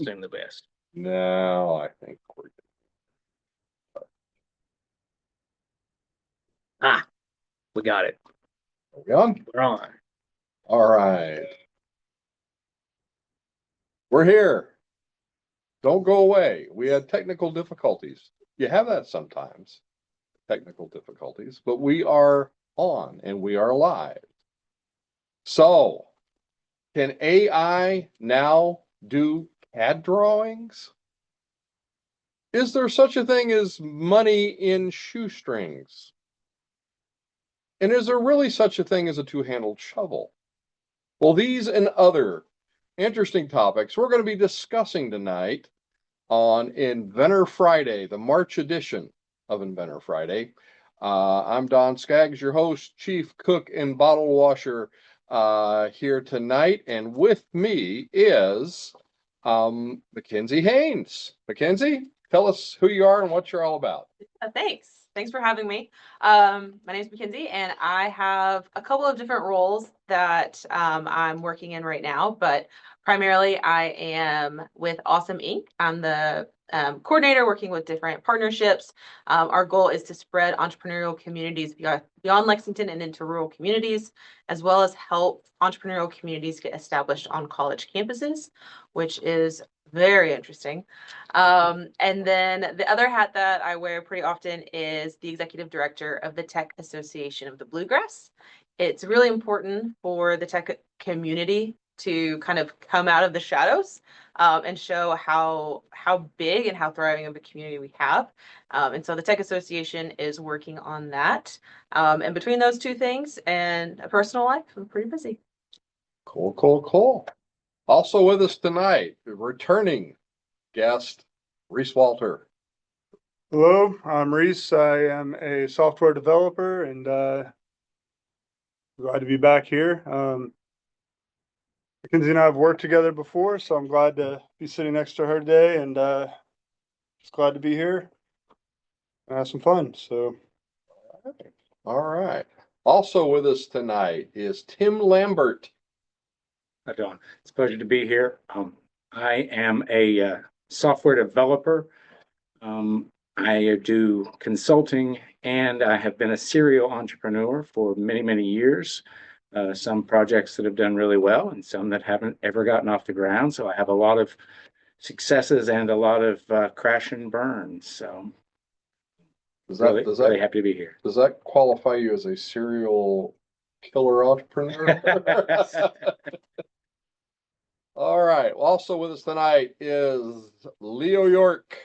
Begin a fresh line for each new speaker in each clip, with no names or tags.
Assume the best.
No, I think we're good.
Ah, we got it.
Are we on?
We're on.
All right. We're here. Don't go away. We had technical difficulties. You have that sometimes, technical difficulties, but we are on and we are live. So, can AI now do CAD drawings? Is there such a thing as money in shoestrings? And is there really such a thing as a two-handled shovel? Well, these and other interesting topics we're going to be discussing tonight on Inventor Friday, the March edition of Inventor Friday. I'm Don Skaggs, your host, chief cook and bottle washer here tonight. And with me is Mackenzie Haynes. Mackenzie, tell us who you are and what you're all about.
Thanks for having me. My name is Mackenzie, and I have a couple of different roles that I'm working in right now, but primarily I am with Awesome Inc. I'm the coordinator working with different partnerships. Our goal is to spread entrepreneurial communities beyond Lexington and into rural communities, as well as help entrepreneurial communities get established on college campuses, which is very interesting. And then the other hat that I wear pretty often is the executive director of the Tech Association of the Bluegrass. It's really important for the tech community to kind of come out of the shadows and show how big and how thriving of a community we have. And so the Tech Association is working on that. And between those two things and a personal life, I'm pretty busy.
Cool. Also with us tonight, returning guest, Reese Walter.
Hello, I'm Reese. I am a software developer and glad to be back here. Mackenzie and I have worked together before, so I'm glad to be sitting next to her today and just glad to be here and have some fun. So,
All right. Also with us tonight is Tim Lambert.
Hi, Don. It's a pleasure to be here. I am a software developer. I do consulting, and I have been a serial entrepreneur for many, many years. Some projects that have done really well and some that haven't ever gotten off the ground. So I have a lot of successes and a lot of crash and burns. So really happy to be here.
Does that qualify you as a serial killer entrepreneur? All right. Also with us tonight is Leo York.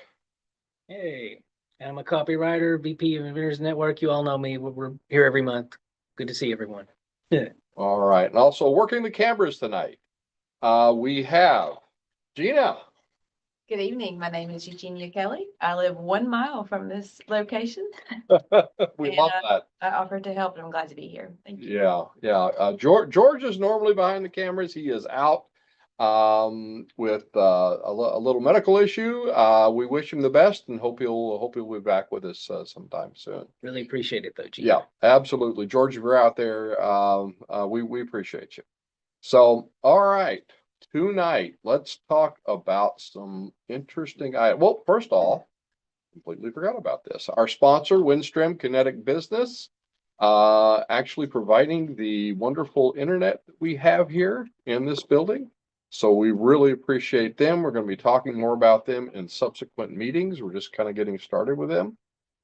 Hey, I'm a copywriter, VP of Inventors Network. You all know me. We're here every month. Good to see everyone.
All right. And also working the cameras tonight, we have Gina.
Good evening. My name is Eugenia Kelly. I live 1 mile from this location.
We love that.
I offered to help, and I'm glad to be here. Thank you.
Yeah. George is normally behind the cameras. He is out with a little medical issue. We wish him the best and hope he'll be back with us sometime soon.
Really appreciate it though, Gene.
Yeah, absolutely. George, if you're out there, we appreciate you. So, all right. Tonight, let's talk about some interesting items. Well, first off, completely forgot about this. Our sponsor, Windstream Kinetic Business, actually providing the wonderful internet that we have here in this building. So we really appreciate them. We're going to be talking more about them in subsequent meetings. We're just kind of getting started with them.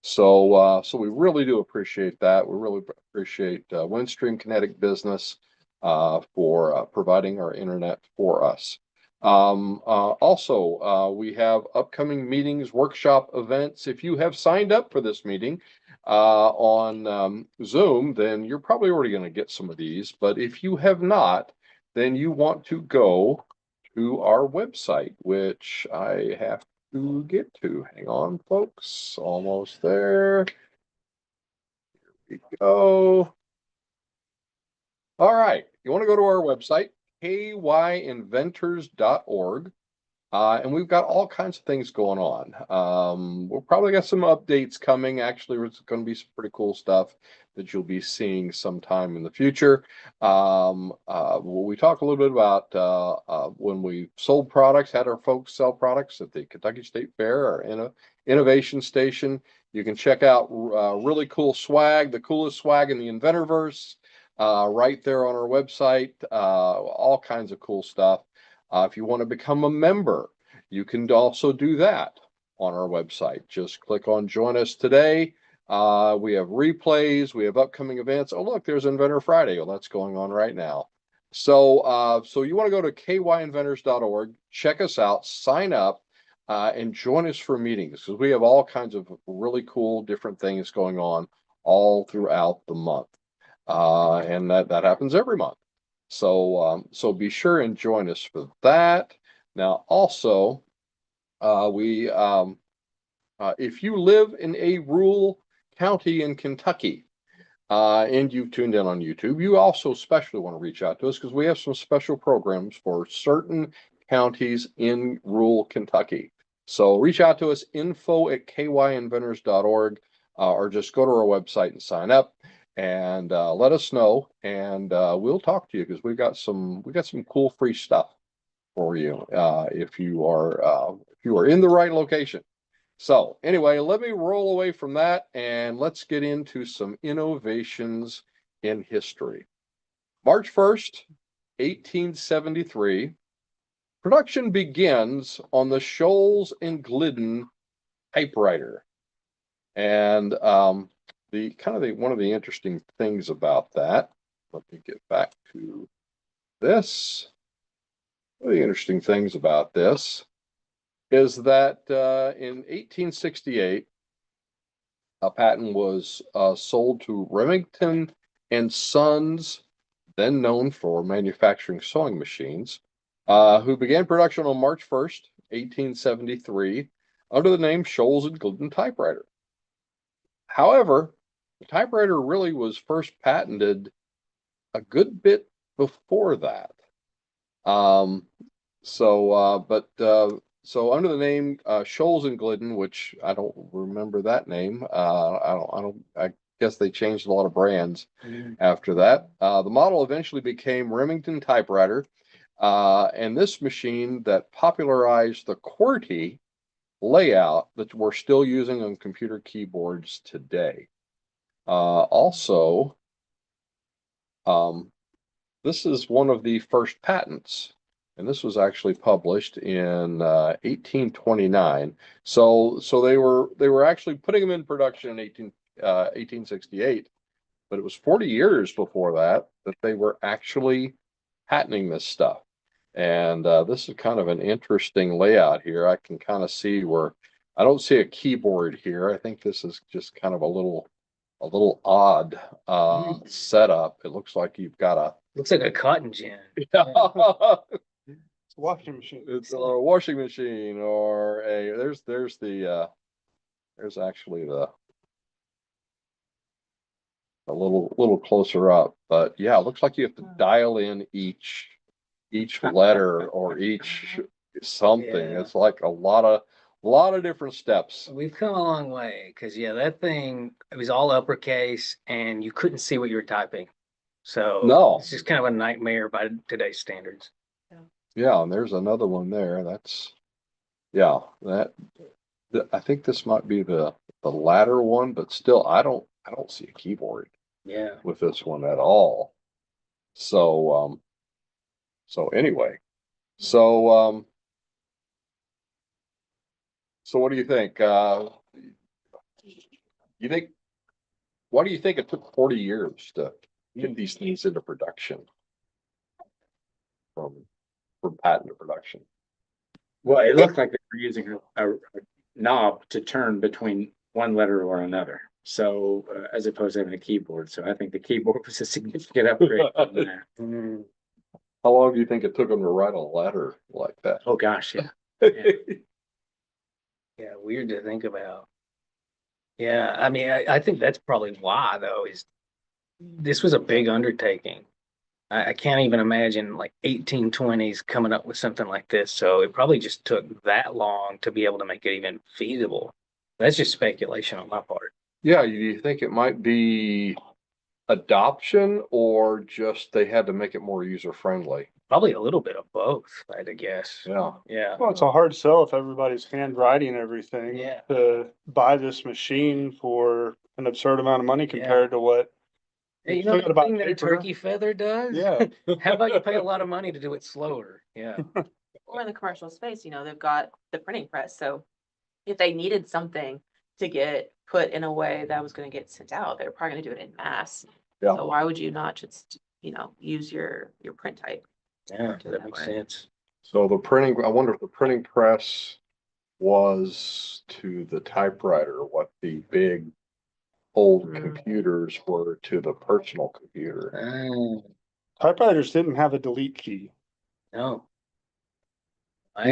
So we really do appreciate that. We really appreciate Windstream Kinetic Business for providing our internet for us. Also, we have upcoming meetings, workshop events. If you have signed up for this meeting on Zoom, then you're probably already going to get some of these. But if you have not, then you want to go to our website, which I have to get to. Hang on, folks. Almost there. Here we go. All right. You want to go to our website, kyinventors.org. And we've got all kinds of things going on. We'll probably got some updates coming. Actually, it's going to be some pretty cool stuff that you'll be seeing sometime in the future. We talk a little bit about when we sold products, had our folks sell products at the Kentucky State Fair or in a innovation station. You can check out really cool swag, the coolest swag in the Inventorverse, right there on our website. All kinds of cool stuff. If you want to become a member, you can also do that on our website. Just click on Join Us Today. We have replays, we have upcoming events. Oh, look, there's Inventor Friday. Well, that's going on right now. So, so you want to go to kyinventors.org, check us out, sign up, and join us for meetings because we have all kinds of really cool different things going on all throughout the month. And that happens every month. So, so be sure and join us for that. Now, also, if you live in a rural county in Kentucky, and you've tuned in on YouTube, you also especially want to reach out to us because we have some special programs for certain counties in rural Kentucky. So reach out to us, info@kyinventors.org, or just go to our website and sign up and let us know, and we'll talk to you because we got some cool free stuff for you if you are in the right location. So anyway, let me roll away from that and let's get into some innovations in history. March 1st, 1873, production begins on the Scholes and Glidden typewriter. And one of the interesting things about that, let me get back to this. One of the interesting things about this is that in 1868, a patent was sold to Remington and Sons, then known for manufacturing sewing machines, who began production on March 1st, 1873, under the name Scholes and Glidden typewriter. However, the typewriter really was first patented a good bit before that. So under the name Scholes and Glidden, which I don't remember that name. I guess they changed a lot of brands after that. The model eventually became Remington typewriter, and this machine that popularized the QWERTY layout that we're still using on computer keyboards today. Also, this is one of the first patents, and this was actually published in 1829. So they were actually putting them in production in 1868, but it was 40 years before that they were actually patenting this stuff. And this is kind of an interesting layout here. I can kind of see where I don't see a keyboard here. I think this is just kind of a little odd setup. It looks like you've got
Looks like a cotton gin.
It's a washing machine.
it's a washing machine or there's actually a little closer up, but yeah, it looks like you have to dial in each letter or each something.
Yeah.
It's like a lot of different steps.
We've come a long way because that thing, it was all uppercase and you couldn't see what you were typing. So
No.
it's just kind of a nightmare by today's standards.
Yeah, and there's another one there. I think this might be the latter one, but still I don't see a keyboard
Yeah.
with this one at all. So anyway, so what do you think? Why do you think it took 40 years to get these things into production from patent to production?
Well, it looked like they were using a knob to turn between one letter or another. So as opposed to having a keyboard. So I think the keyboard was a significant upgrade from that.
How long do you think it took them to write a letter like that?
Oh gosh, yeah.
Yeah, weird to think about. Yeah, I mean, I think that's probably why though, is this was a big undertaking. I can't even imagine like 1820s coming up with something like this. So it probably just took that long to be able to make it even feasible. That's just speculation on my part.
Yeah, you think it might be adoption or just they had to make it more user friendly?
Probably a little bit of both, I'd guess.
Yeah.
Yeah.
Well, it's a hard sell if everybody's handwriting everything.
Yeah.
To buy this machine for an absurd amount of money compared to what.
Hey, you
Still
know
gotta
the
buy
thing that a
paper.
turkey feather does?
Yeah.
How about you pay a lot of money to do it slower? Yeah.
Or in the commercial space, they've got the printing press, so if they needed something to get put in a way that was gonna get sent out, they're probably gonna do it in mass.
Yeah.
So why would you not just, use your print type?
Yeah,
Do it
that
that
makes
way.
sense.
So I wonder if the printing press was to the typewriter what the big old
Mm.
computers were to the personal computer.
Typewriters didn't have a delete key.
No.
Oh.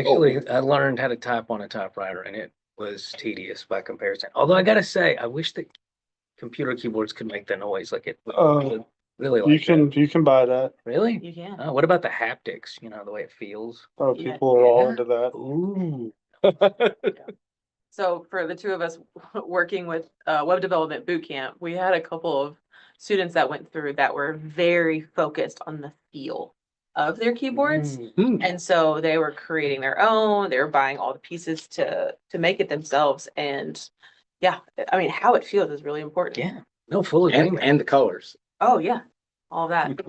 I learned how to type on a typewriter and it was tedious by comparison. Although I gotta say, I wish that computer keyboards could make the noise like it
Oh,
really
You
like that.
you can buy that.
Really?
You can.
Oh, what about the haptics? The way it feels?
Oh,
Yeah.
people are all
Yeah.
into that.
Ooh.
So for the two of us working with web development boot camp, we had a couple of students that went through that were very focused on the feel of their keyboards.
Mm.
And so they were creating their own, they were buying all the pieces to make it themselves. And yeah, I mean, how it feels is really important.
Yeah. No, full
And,
agreement.
and the colors.
Oh, yeah, all that.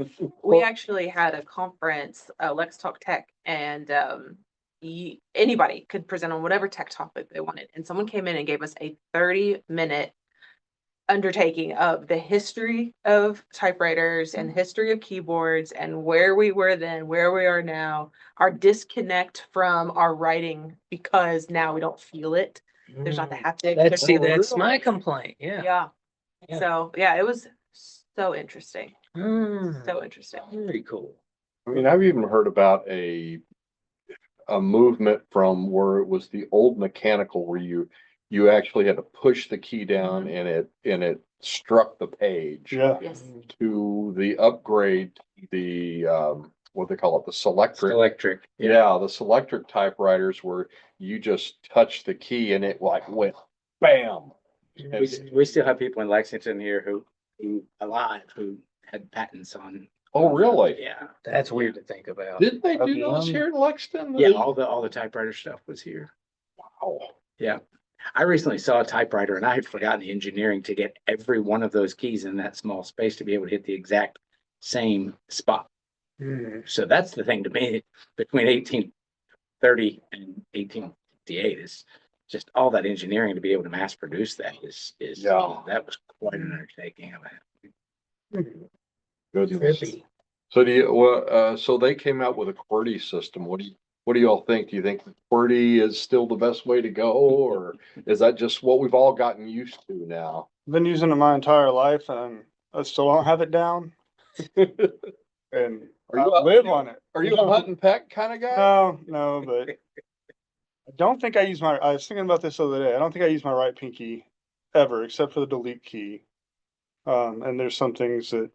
We actually had a conference, Let's Talk Tech, and anybody could present on whatever tech topic they wanted. And someone came in and gave us a 30-minute undertaking of the history of typewriters and history of keyboards and where we were then, where we are now, our disconnect from our writing because now we don't feel it. There's not the haptic.
That's
there's
my complaint. Yeah.
yeah.
Yeah.
So yeah, it was so interesting.
Mm.
So interesting.
Very cool.
I mean, I've even heard about a movement from where it was the old mechanical where you actually had to push the key down and it struck the page.
Yeah.
Yes.
To the upgrade, the what they call it, the selectric.
Electric.
Yeah, the selectric typewriters where you just touch the key and it like went bam.
We still have people in Lexington here who alive who had patents on.
Oh, really?
Yeah.
That's weird to think about.
Didn't they do those here in Lexington?
Yeah, all the typewriter stuff was here.
Wow.
Yeah. I recently saw a typewriter and I had forgotten the engineering to get every one of those keys in that small space to be able to hit the exact same spot.
Mm.
So that's the thing to me between 1830 and 1858 is just all that engineering to be able to mass produce that is
Yeah.
that was quite an undertaking of it.
Goodness.
Trippy.
So so they came out with a QWERTY system. What do y'all think? Do you think QWERTY is still the best way to go, or is that just what we've all gotten used to now?
I've been using it my entire life and I still don't have it down. And I live on it.
Are you a hunt and peck kind of guy?
No, but I don't think I was thinking about this the other day. I don't think I use my right pinky ever, except for the delete key. And there's some things that,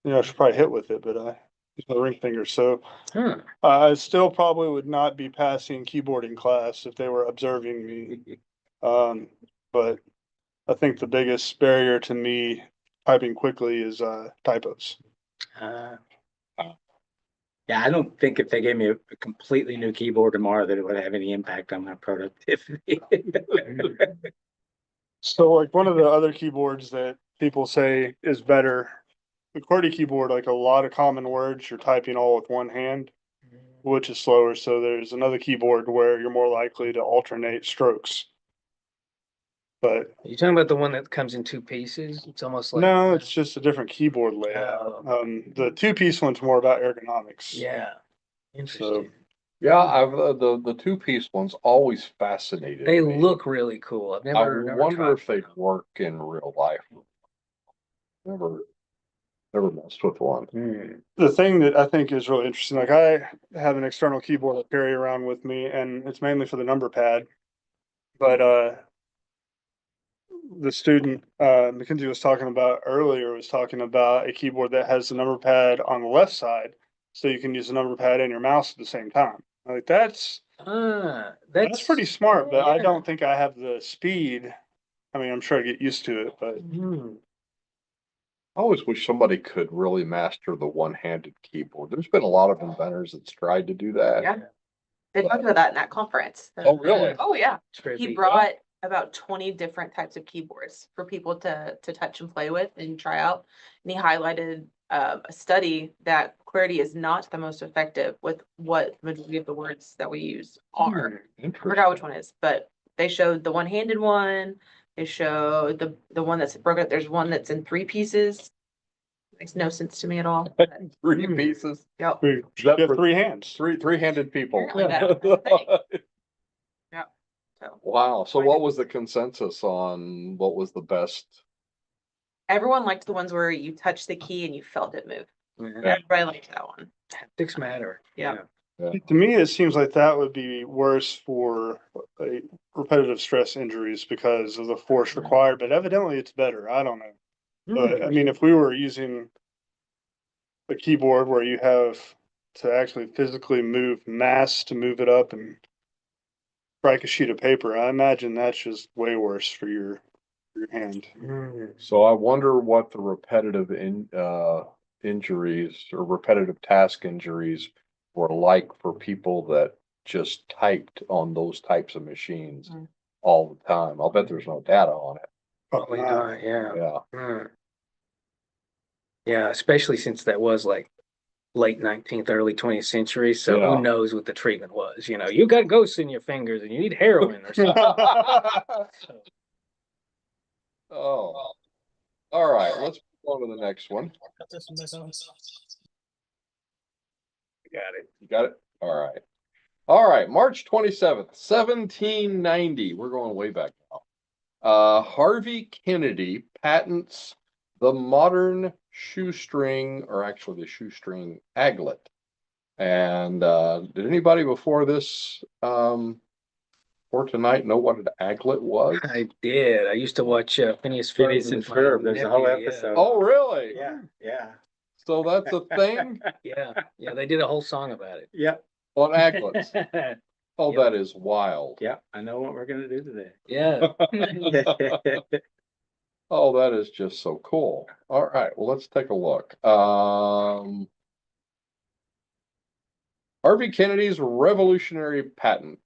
I should probably hit with it, but I use my ring finger. So
Huh.
I still probably would not be passing keyboarding class if they were observing me. But I think the biggest barrier to me typing quickly is typos.
Yeah, I don't think if they gave me a completely new keyboard tomorrow that it would have any impact on my productivity.
So like one of the other keyboards that people say is better, the QWERTY keyboard, like a lot of common words you're typing all with one hand, which is slower. So there's another keyboard where you're more likely to alternate strokes. But
You talking about the one that comes in two pieces? It's almost like
no, it's just a different keyboard layout. The two-piece one's more about ergonomics.
yeah.
So
Interesting.
Yeah, I've the two-piece ones always fascinated
They
me.
look really cool. I've
I
never
wonder
tried
if they'd
them.
work in real life. Never messed with one.
the thing that I think is really interesting, like I have an external keyboard I carry around with me and it's mainly for the number pad. But the student, Mackenzie was talking about earlier, was talking about a keyboard that has the number pad on the left side. So you can use the number pad and your mouse at the same time. Like that's
That's
pretty smart, but I
yeah.
don't think I have the speed. I mean, I'm sure I get used to it, but
Hmm.
I always wish somebody could really master the one-handed keyboard. There's been a lot of inventors that's tried to do that.
Yeah. They talked about that in that conference.
Oh, really?
Oh, yeah.
Trippy.
He brought about 20 different types of keyboards for people to touch and play with and try out. And he highlighted a study that QWERTY is not the most effective with what the majority of the words that we use are. I forgot which one is, but they showed the one-handed one. They showed the one that's broken up. There's one that's in 3 pieces. Makes no sense to me at all. but,
Three pieces,
Yep.
we
that
get
for-
3 hands.
three-handed people.
Apparently that's a thing. So
Wow. So what was the consensus on what was the best?
everyone liked the ones where you touched the key and you felt it move.
Yeah.
Everybody liked that one.
Haptics matter.
Yeah.
To me, it seems like that would be worse for repetitive stress injuries because of the force required, but evidently it's better. I don't know. But I mean, if we were using a keyboard where you have to actually physically move mass to move it up and strike a sheet of paper, I imagine that's just way worse for your hand.
So I wonder what the repetitive injuries or repetitive task injuries were like for people that just typed on those types of machines
Mm.
all the time. I'll bet there's no data on it.
Probably not, yeah.
Yeah.
Hmm. Yeah, especially since that was like late 19th, early 20th century. So
Yeah.
who knows what the treatment was? You know, you got ghosts in your fingers and you need heroin or something. So,
Oh, all right. Let's move on to the next one.
got it.
You got it? All right. All right. March 27th, 1790. We're going way back now. Harvey Kennedy patents the modern shoestring, or actually the shoestring aglet. And did anybody before this for tonight know what an aglet was?
I did. I used to watch Phineas Ferb.
Phineas and
with my
Ferb, there's a whole
nephew, yeah.
episode.
Oh, really?
Yeah.
So that's a thing
Yeah, yeah, they did a whole song about it.
Yeah.
on aglets. Oh,
Yep.
that is wild.
Yeah. I know what we're gonna do today.
Yeah.
Oh, that is just so cool. All right, well, let's take a look. Harvey Kennedy's revolutionary patent.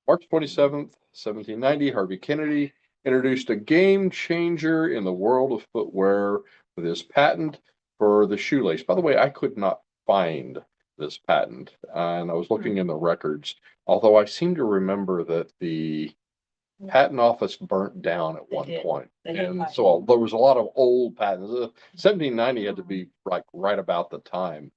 March 27th, 1790, Harvey Kennedy introduced a game changer in the world of footwear with his patent for the shoelace. By the way, I could not find this patent, and I was looking in the records, although I seem to remember that the patent office burnt down at
They
one
did.
point.
They did.
And so there was a lot of old patents. 1790 had to be like right about the time.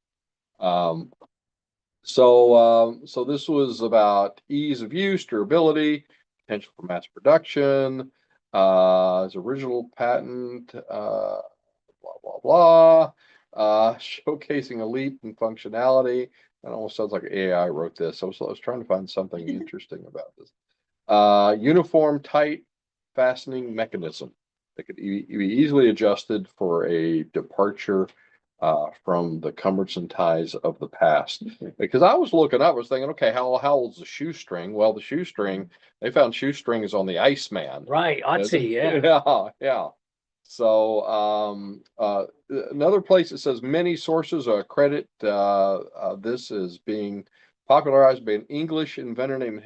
So this was about ease of use, durability, potential for mass production, his original patent, blah, blah, blah, showcasing a leap in functionality. That almost sounds like AI wrote this. So I was trying to find something interesting about this. Uniform tight fastening mechanism that could be easily adjusted for a departure from the cumbersome ties of the past. Because I was looking up, I was thinking, okay, how old's the shoestring? Well, the shoestring, they found shoestrings on the Iceman.
Right, Otzi, yeah.
Yeah, yeah. So another place that says many sources credit this as being popularized by an English inventor named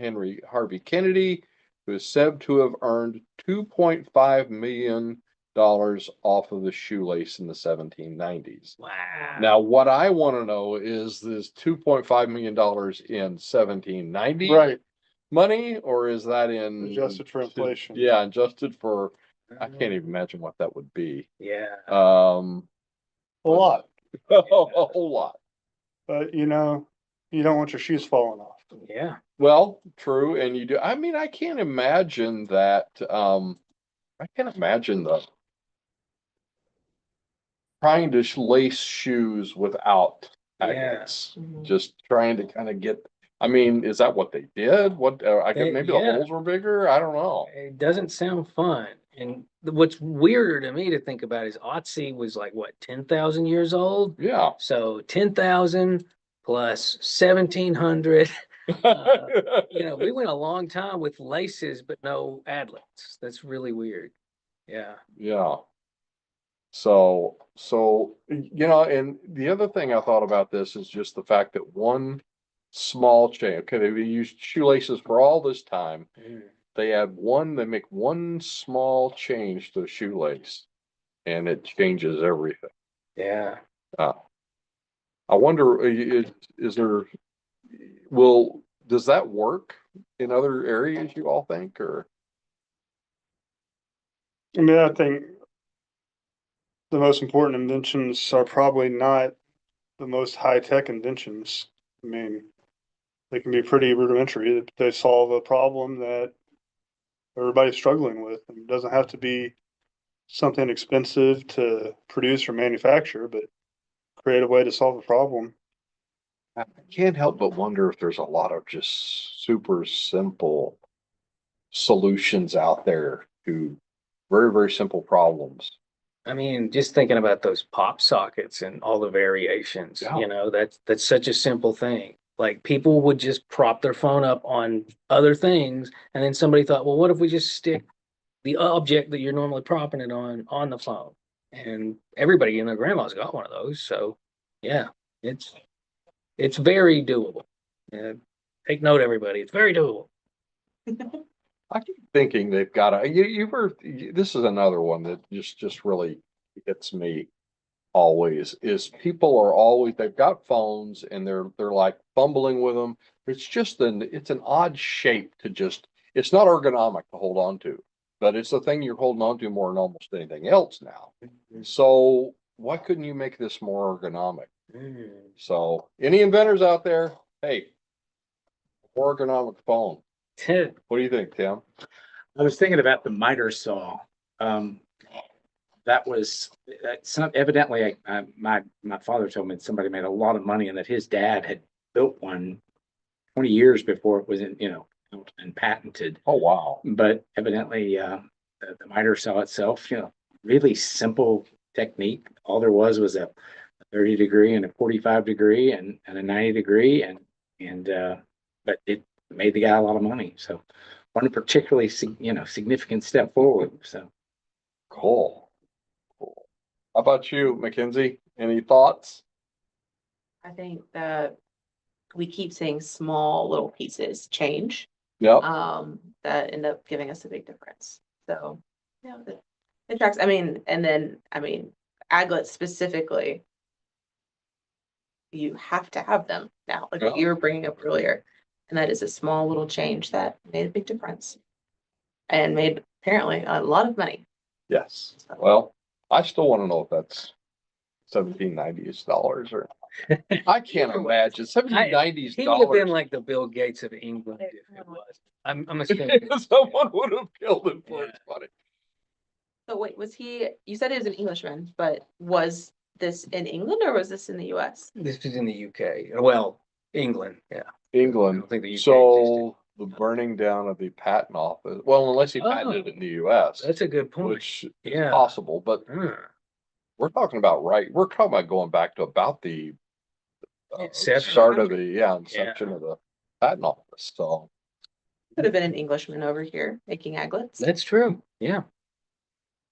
Harvey Kennedy, who is said to have earned $2.5 million off of the shoelace in the 1790s.
Wow.
Now, what I want to know is this $2.5 million in 1790
Right,
money, or is that in
adjusted for inflation.
Yeah, adjusted for. I can't even imagine what that would be.
Yeah.
A lot,
A whole lot.
but you know, you don't want your shoes falling off.
Yeah.
Well, true, and you do. I mean, I can't imagine that. I can't imagine the trying to lace shoes without aglets.
Mhm.
Just trying to kind of get. I mean, is that what they did? What I guess maybe the
Yeah.
holes were bigger. I don't know.
It doesn't sound fun. And what's weirder to me to think about is Otzi was like, what, 10,000 years old?
Yeah.
So 10,000 plus 1,700. You know, we went a long time with laces, but no adlets. That's really weird. Yeah.
Yeah. So, and the other thing I thought about this is just the fact that one small change, okay, they've used shoelaces for all this time. They make one small change to a shoelace and it changes everything.
Yeah.
Uh, I wonder, is there, does that work in other areas, you all think, or?
I mean, I think the most important inventions are probably not the most high-tech inventions. I mean, they can be pretty rudimentary. They solve a problem that everybody's struggling with. It doesn't have to be something expensive to produce or manufacture, but create a way to solve a problem.
I can't help but wonder if there's a lot of just super simple solutions out there to very, very simple problems.
I mean, just thinking about those pop sockets and all the variations,
Yeah.
you know, that's such a simple thing. Like people would just prop their phone up on other things, and then somebody thought, well, what if we just stick the object that you're normally propping it on the phone? And everybody, you know, grandma's got one of those. So yeah, it's very doable. Yeah, take note, everybody. It's very doable.
I keep thinking they've got this is another one that just really hits me always is people are always, they've got phones and they're like fumbling with them. It's an odd shape to it's not ergonomic to hold on to, but it's the thing you're holding on to more than almost anything else now. So why couldn't you make this more ergonomic? So any inventors out there, hey, more ergonomic phone. What do you think, Tim?
I was thinking about the miter saw. Um, that's not evidently, my father told me that somebody made a lot of money and that his dad had built one 20 years before it was out and patented.
Oh, wow.
But evidently, the miter saw itself, really simple technique. All there was a 30 degree and a 45 degree and a 90 degree but it made the guy a lot of money. So one particularly significant step forward. So
Cool. How about you, Mackenzie? Any thoughts?
I think that we keep seeing small little pieces change,
Yep.
that end up giving us a big difference. So, yeah, it tracks. I mean, aglets specifically, you have to have them now, like
Yeah.
you were bringing up earlier. And that is a small little change that made a big difference and made apparently a lot of money.
Yes. Well, I still want to know if that's 1790s dollars or I can't imagine 1790s
He would have been
dollars.
like the Bill Gates of England if it was. I'm assuming.
Someone would have killed him for his money.
So wait, you said he was an Englishman, but was this in England or was this in the US?
This is in the UK. Well, England, yeah. I
England.
don't think the UK
So the burning down of the patent office, well, unless he patented it in the US,
That's a good point.
which is
Yeah.
possible, but we're talking about going back to about the
Inception.
start of the inception of the patent office. So
Could have been an Englishman over here making aglets.
That's true. Yeah.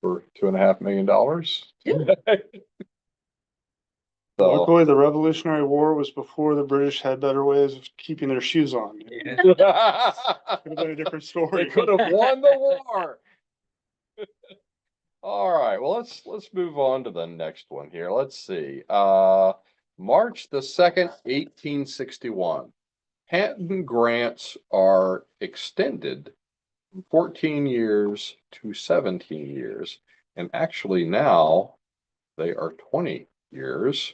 for $2.5 million.
Yeah.
So
Luckily, the Revolutionary War was before the British had better ways of keeping their shoes on.
Yeah.
Could have been a different
they
story.
could have won the war. All right. Well, let's move on to the next one here. Let's see. March the 2nd, 1861. Patent grants are extended from 14 years to 17 years. And actually now they are 20 years.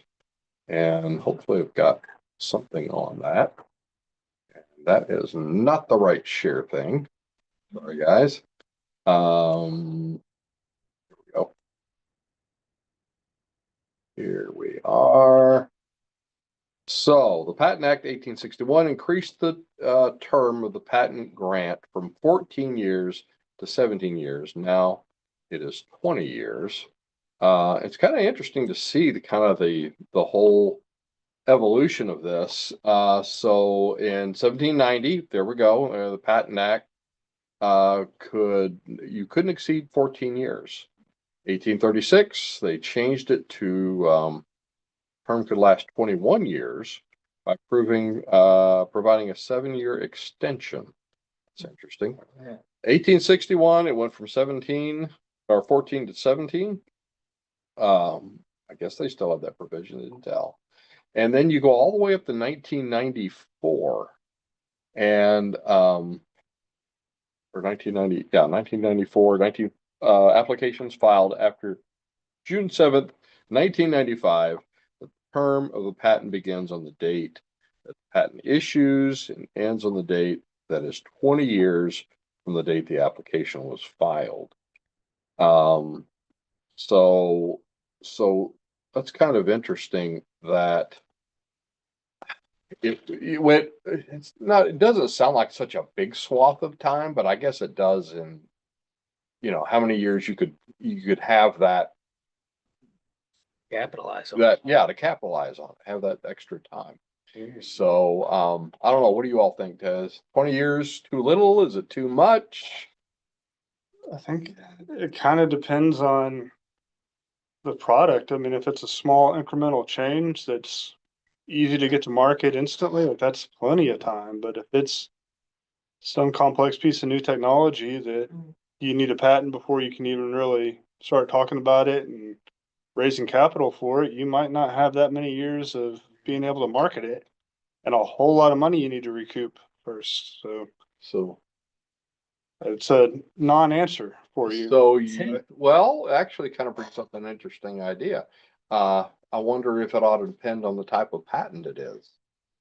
And hopefully I've got something on that. And that is not the right share thing. Sorry, guys. Here we go. Here we are. So the Patent Act 1861 increased the term of the patent grant from 14 years to 17 years. Now it is 20 years. It's kind of interesting to see the kind of the whole evolution of this. So in 1790, there we go, the Patent Act, you couldn't exceed 14 years. 1836, they changed it to, term could last 21 years by providing a 7-year extension. That's interesting. 1861, it went from 14 to 17. I guess they still have that provision, didn't tell. And then you go all the way up to 1994, and or 1990, yeah, 1994, applications filed after June 7th, 1995. The term of the patent begins on the date that the patent issues and ends on the date that is 20 years from the date the application was filed. So that's kind of interesting that it doesn't sound like such a big swath of time, but I guess it does in, how many years you could have that,
Capitalize on
to capitalize on it, have that extra time.
it.
So, I don't know. What do you all think, Tez? 20 years too little? Is it too much?
I think it kind of depends on the product. I mean, if it's a small incremental change that's easy to get to market instantly, like that's plenty of time. But if it's some complex piece of new technology that you need a patent before you can even really start talking about it and raising capital for it, you might not have that many years of being able to market it, and a whole lot of money you need to recoup first.
So
It's a non-answer for you.
So well, actually kind of brings up an interesting idea. I wonder if it ought to depend on the type of patent it is,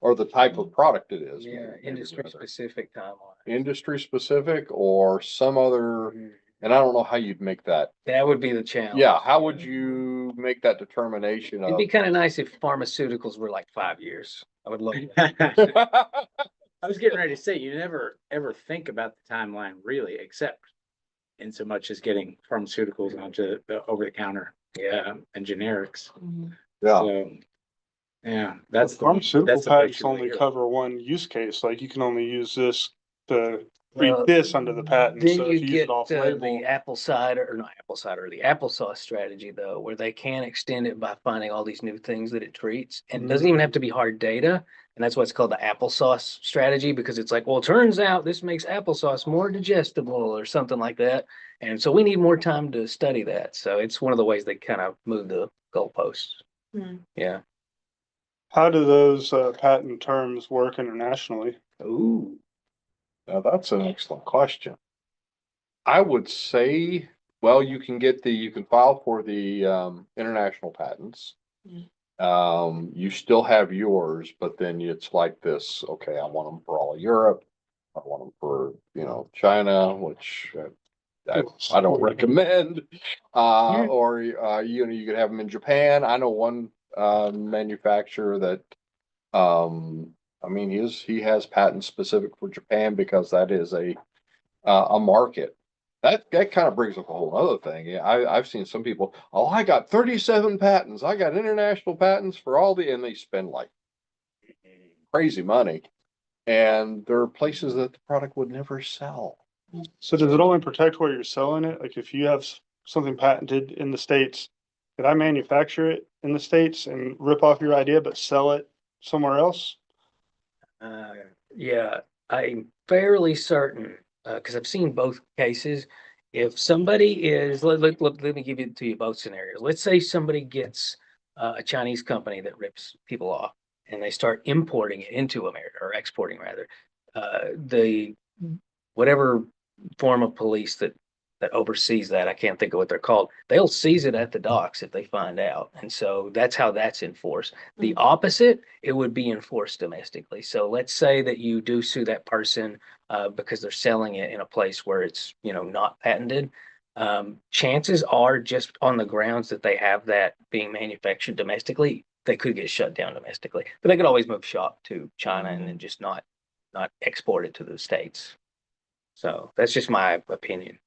or the type of product it is.
Yeah, industry specific timeline.
Industry specific or some other, and I don't know how you'd make that.
That would be the challenge.
Yeah, how would you make that determination
It'd
of?
be kind of nice if pharmaceuticals were like 5 years. I would love that.
I was getting ready to say, you never ever think about the timeline really, except in so much as getting pharmaceuticals onto the over the counter, and generics.
Yeah.
So, yeah, that's
Pharmaceutical
that's the
patents
picture right
only
here.
cover one use case. Like you can only use this to
Well,
treat this under the patent.
Then
So
you
if you use
get
it off
the
label,
apple cider, or not apple cider, the applesauce strategy though, where they can extend it by finding all these new things that it treats. And it doesn't even have to be hard data. And that's why it's called the applesauce strategy, because it's like, well, it turns out this makes applesauce more digestible or something like that. And so we need more time to study that. So it's one of the ways they kind of move the goalposts. Yeah.
how do those patent terms work internationally?
Ooh.
Now that's an excellent question. I would say, well, you can file for the international patents. You still have yours, but then it's like this, okay, I want them for all of Europe. I want them for, China, which I don't recommend. Or, you could have them in Japan. I know one manufacturer that, he has patents specific for Japan because that is a market. That kind of brings up a whole other thing. Yeah, I've seen some people, oh, I got 37 patents. I got international patents for and they spend like crazy money. And there are places that the product would never sell.
So does it only protect where you're selling it? Like if you have something patented in the States, could I manufacture it in the States and rip off your idea, but sell it somewhere else?
Yeah, I'm fairly certain, because I've seen both cases. If somebody is, let me give it to you both scenarios. Let's say somebody gets a Chinese company that rips people off and they start importing it into America, or exporting rather. The whatever form of police that oversees that, I can't think of what they're called. They'll seize it at the docks if they find out. And so that's how that's enforced. The opposite, it would be enforced domestically. So let's say that you do sue that person because they're selling it in a place where it's, not patented. Chances are, just on the grounds that they have that being manufactured domestically, they could get shut down domestically. But they could always move shop to China and then just not export it to the States. So that's just my opinion.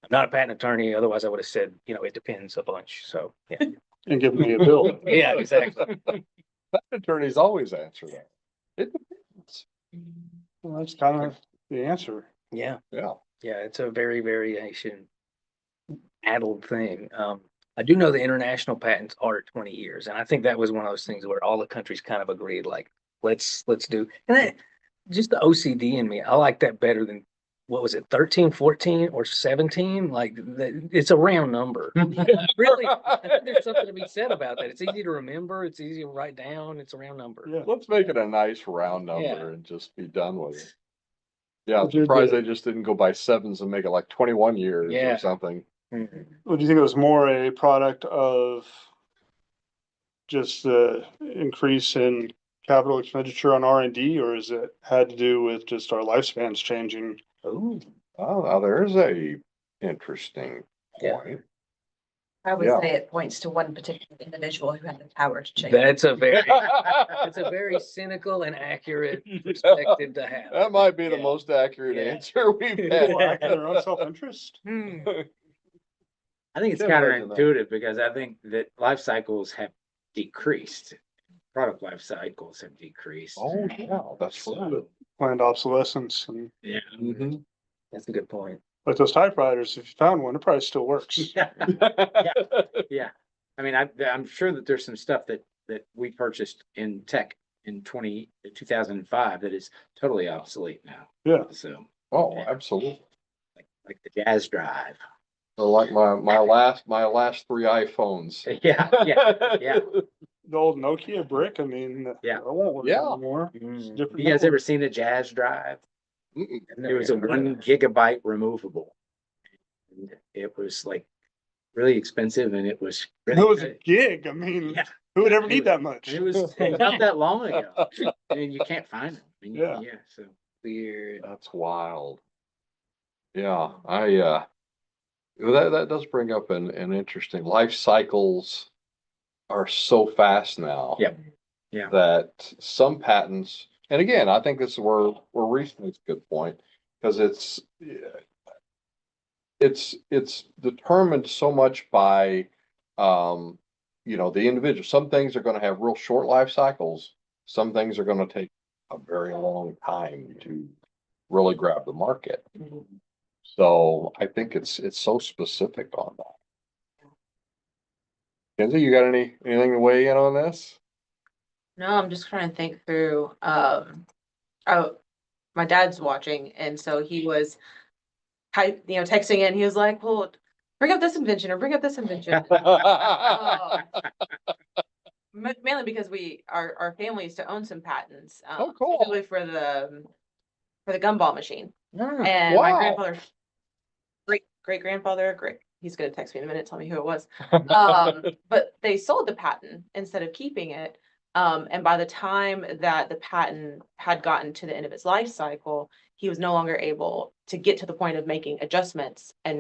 I'm not a patent attorney, otherwise I would have said, it depends a bunch, so, yeah.
And give me a bill.
Yeah, exactly.
Patent attorneys always answer that. It depends.
Well, that's kind of the answer.
Yeah,
Yeah.
yeah, it's a very variation addled thing. I do know the international patents are 20 years, and I think that was one of those things where all the countries kind of agreed, like, let's do, and that, just the OCD in me, I like that better than, what was it, 13, 14, or 17? Like, it's a round number. Really, I think there's something to be said about that. It's easy to remember, it's easy to write down, it's a round number.
Yeah.
Let's make it a nice round
Yeah.
number and just be done with it. Yeah, I'm
Did
surprised
the-
they just didn't go by sevens and make it like 21 years
Yeah.
or something.
Mhm.
Well, do you think it was more a product of just the increase in capital expenditure on R&D, or is it had to do with just our lifespans changing?
Ooh,
Oh, now there's a interesting
Yeah.
point.
I would
Yeah.
say it points to one particular individual who had the power to change.
that's a very, it's a very cynical and accurate perspective to have.
That might be the
Yeah.
most accurate
Yeah.
answer we've
People
had.
act in their own self-interest?
Hmm.
I think it's
Can't imagine that.
counterintuitive because I think that life cycles have decreased. Product life cycles have decreased.
Oh, yeah, that's true.
So,
Planned obsolescence, and
yeah.
Mhm.
That's a good point.
like those typewriters, if you found one, it probably still works.
Yeah. Yeah. I mean, I'm sure that there's some stuff that we purchased in tech in 2005 that is totally obsolete now.
Yeah.
So
Oh, absolutely.
like the jazz drive.
So like my last 3 iPhones.
Yeah, yeah.
The old Nokia brick, I mean,
Yeah.
that won't work
Yeah.
anymore. It's
Mm.
different
You guys ever
network.
seen a jazz drive?
Mm-mm.
I've
It
never
was a
even heard of
1
that.
gigabyte removable. And it was like really expensive and it was
It
really
was a
good.
gig. I mean,
Yeah.
who would ever
It
need
was-
that much?
It was not that long ago. And you can't find them. I mean,
Yeah.
yeah. So
Weird.
That's wild. Yeah, well, that does bring up an interesting, life cycles are so fast now.
Yep. Yeah.
That some patents, and again, I think this is where recently it's a good point, because it's determined so much by, the individual. Some things are gonna have real short life cycles. Some things are gonna take a very long time to really grab the market. So I think it's so specific on that. Kenzie, you got anything to weigh in on this?
No, I'm just trying to think through, oh, my dad's watching, and so he was texting in, he was like, well, bring up this invention or bring up this invention. Mainly because our family used to own some patents.
Oh, cool.
Specifically for the gumball machine.
Mm.
And my
Wow.
grandfather, great grandfather, he's gonna text me in a minute, tell me who it was. But they sold the patent instead of keeping it. And by the time that the patent had gotten to the end of its life cycle, he was no longer able to get to the point of making adjustments and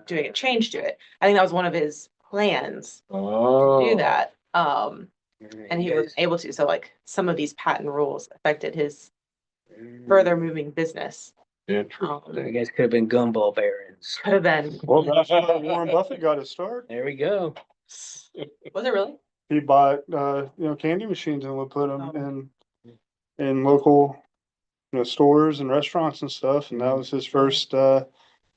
doing a change to it. I think that was one of his plans to
Oh.
do that. And he was
Guys-
able to. So like some of these patent rules affected his further moving business.
You
Interesting.
guys could have been gumball barons.
Could have been.
Well, that's how Warren Buffett got his start.
There we go.
Was it really?
He bought, candy machines and would put them in local, stores and restaurants and stuff. And that was his first,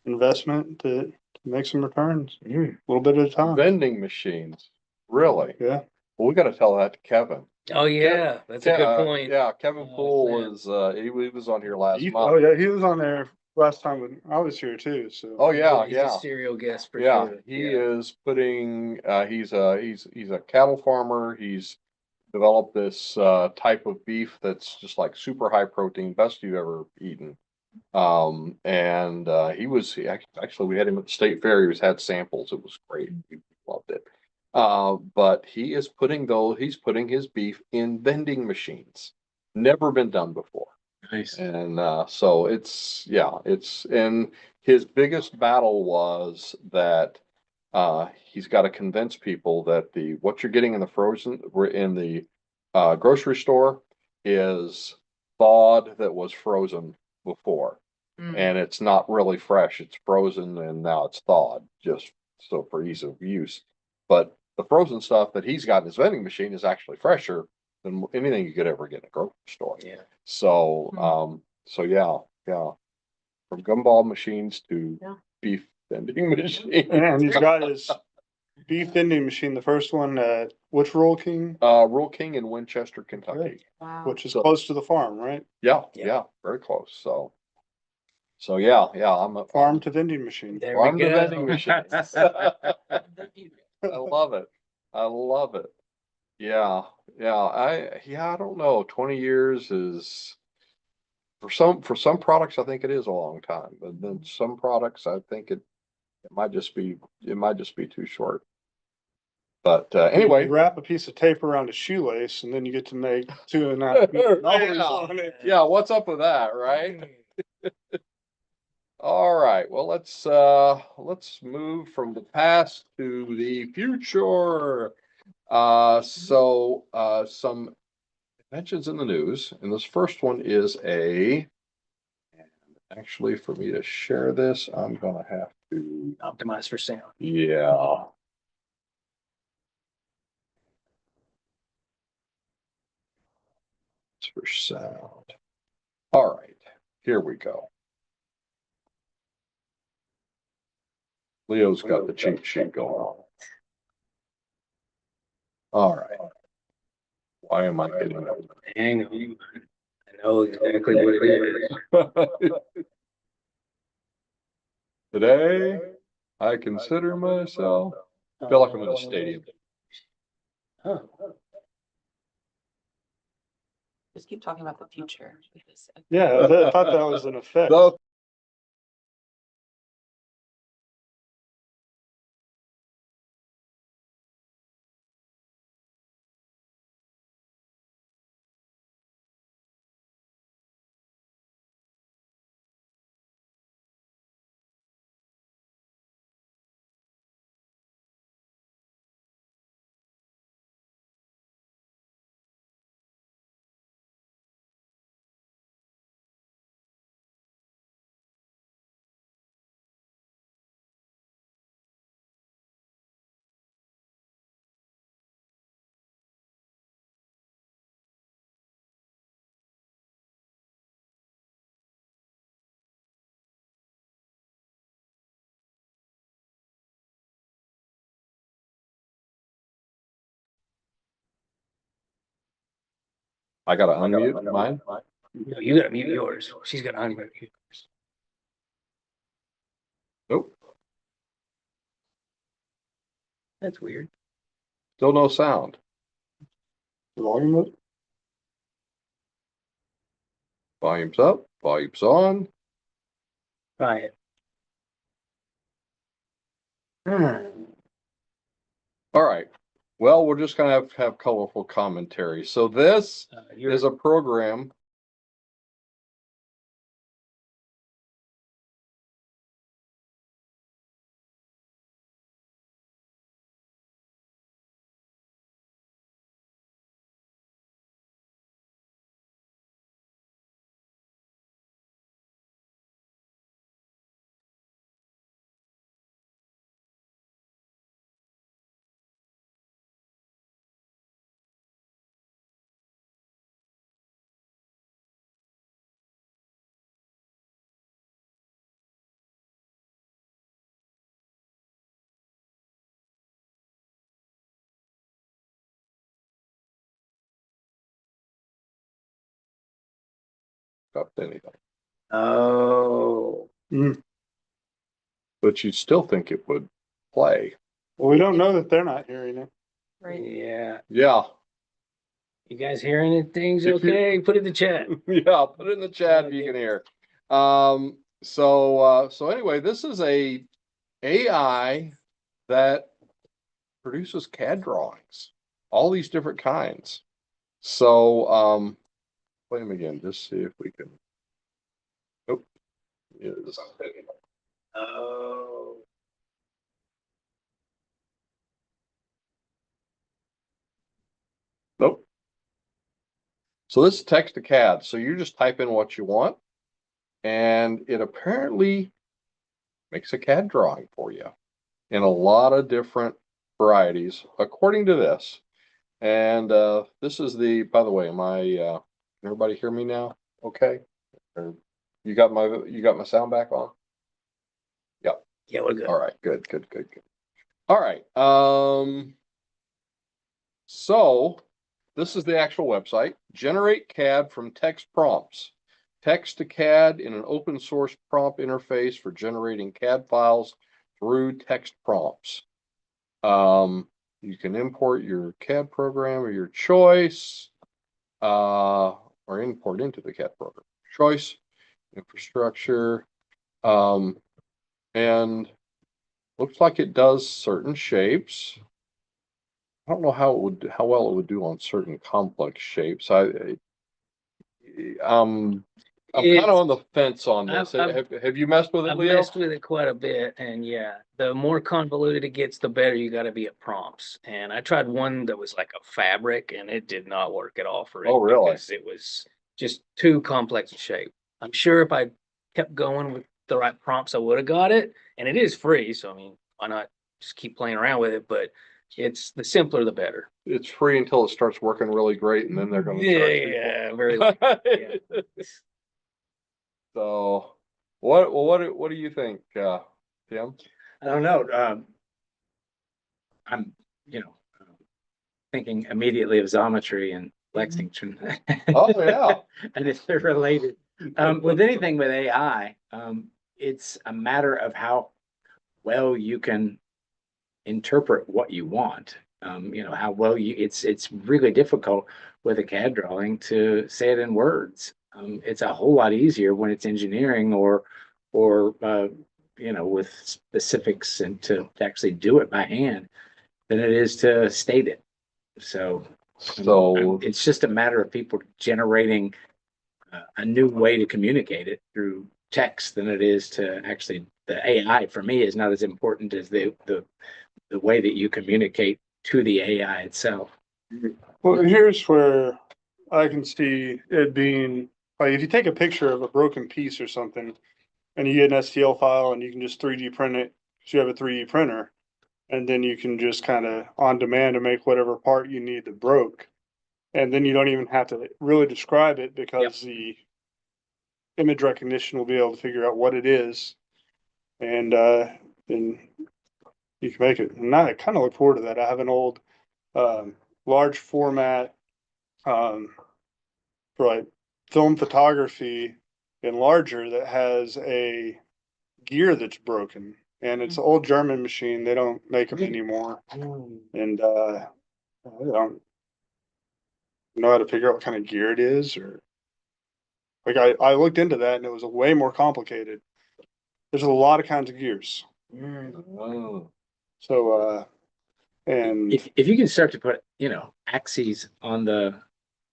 investment to make some returns, a little bit at a time.
Vending machines, really?
Yeah.
Well, we gotta tell that to Kevin.
Oh, yeah, that's a good point.
Yeah, Kevin
Oh,
Poole
man.
was, he was on here last
Oh,
month.
yeah, he was on there last time when I was here too, so.
Oh, yeah,
He's a
yeah.
serial guest for
Yeah,
sure.
he is putting, he's a cattle farmer. He's developed this type of beef that's just like super high protein, best you've ever eaten. And actually we had him at the state fair. He had samples. It was great. He loved it. But he's putting his beef in vending machines. Never been done before.
nice.
And so and his biggest battle was that he's got to convince people that what you're getting in the grocery store is thawed that was frozen before. and it's not really fresh. It's frozen and now it's thawed, just so for ease of use. But the frozen stuff that he's got in his vending machine is actually fresher than anything you could ever get in a grocery store.
Yeah.
So, so yeah, yeah. From gumball machines to
Yeah.
beef vending machine.
And he's got his beef vending machine, the first one at which Roll King,
Rural King in Winchester, Kentucky.
Wow.
which is
So-
close to the farm, right?
Yeah,
Yeah.
yeah, very close. So yeah, I'm a
Farm to vending machine.
There
farm
we
to
go.
vending machine. I love it. I love it. Yeah, I don't know. 20 years is for some products, I think it is a long time, but then some products, I think it might just be too short. But anyway,
You wrap a piece of tape around a shoelace and then you get to make $2.5 million on it.
yeah, what's up with that, right? All right, well, let's move from the past to the future. Some inventions in the news, and this first one is and actually for me to share this, I'm gonna have to,
Optimize for sound.
yeah. It's for sound. All right, here we go. Leo's got the cheat sheet going on. All right. Why am I getting that?
Hang on. I know exactly what it is.
Today, I consider myself, I feel like I'm in a stadium.
Oh,
Just keep talking about the future.
Yeah, I thought that was an effect.
The I gotta unmute mine.
no, you gotta mute yours. She's got to unmute yours.
Nope,
That's weird.
still no sound.
Volume up.
Volume's up, volume's on.
Try it. Hmm.
All right. Well, we're just gonna have colorful commentary. So this
You're
is a program. Up to anything,
oh,
but you'd still think it would play.
Well, we don't know that they're not hearing it.
Right.
yeah.
Yeah,
You guys hearing it? Things
If you-
okay? Put it in the chat.
yeah. Put it in the chat if you can hear. So anyway, this is a AI that produces CAD drawings, all these different kinds. So play them again, just see if we can. Nope. Yeah, this-
Oh,
Nope. So this is text to CAD. So you just type in what you want, and it apparently makes a CAD drawing for you in a lot of different varieties, according to this. And this is the, by the way, can everybody hear me now? Okay. Or you got my sound back on?
Yeah, we're good.
All right, good. All right. So this is the actual website. Generate CAD from text prompts. Text to CAD in an open source prompt interface for generating CAD files through text prompts. You can import your CAD program of your choice, or import into the CAD program choice, infrastructure, and looks like it does certain shapes. I don't know how well it would do on certain complex shapes. I'm kind of on the fence on this. Have you messed with it,
I've
Leo?
messed with it quite a bit, and yeah, the more convoluted it gets, the better you got to be at prompts. And I tried one that was like a fabric, and it did not work at all for it.
Oh, really?
Because it was just too complex a shape. I'm sure if I kept going with the right prompts, I would have got it. And it is free, so I mean, why not just keep playing around with it? But it's the simpler, the better.
It's free until it starts working really great, and then they're going to charge people.
Yeah, very. Yeah.
So, what do you think, Tim?
I don't know. I'm, thinking immediately of Xometry and Lexington.
Oh, yeah.
And if they're related. With anything with AI, it's a matter of how well you can interpret what you want. How well it's really difficult with a CAD drawing to say it in words. It's a whole lot easier when it's engineering or with specifics and to actually do it by hand than it is to state it. So it's just a matter of people generating a new way to communicate it through text than it is to actually. The AI for me is not as important as the way that you communicate to the AI itself.
Well, here's where I can see it being, like, if you take a picture of a broken piece or something and you get an STL file and you can just 3D print it, because you have a 3D printer, and then you can just kind of on demand to make whatever part you need that broke. And then you don't even have to really describe it because the image recognition will be able to figure out what it is. And then you can make it. And I kind of look forward to that. I have an old large format for like film photography enlarger that has a gear that's broken, and it's an old German machine. They don't make them anymore, and I don't know how to figure out what kind of gear it is, or like I looked into that and it was way more complicated. There's a lot of kinds of gears.
Oh.
So and
If you can start to put axes on the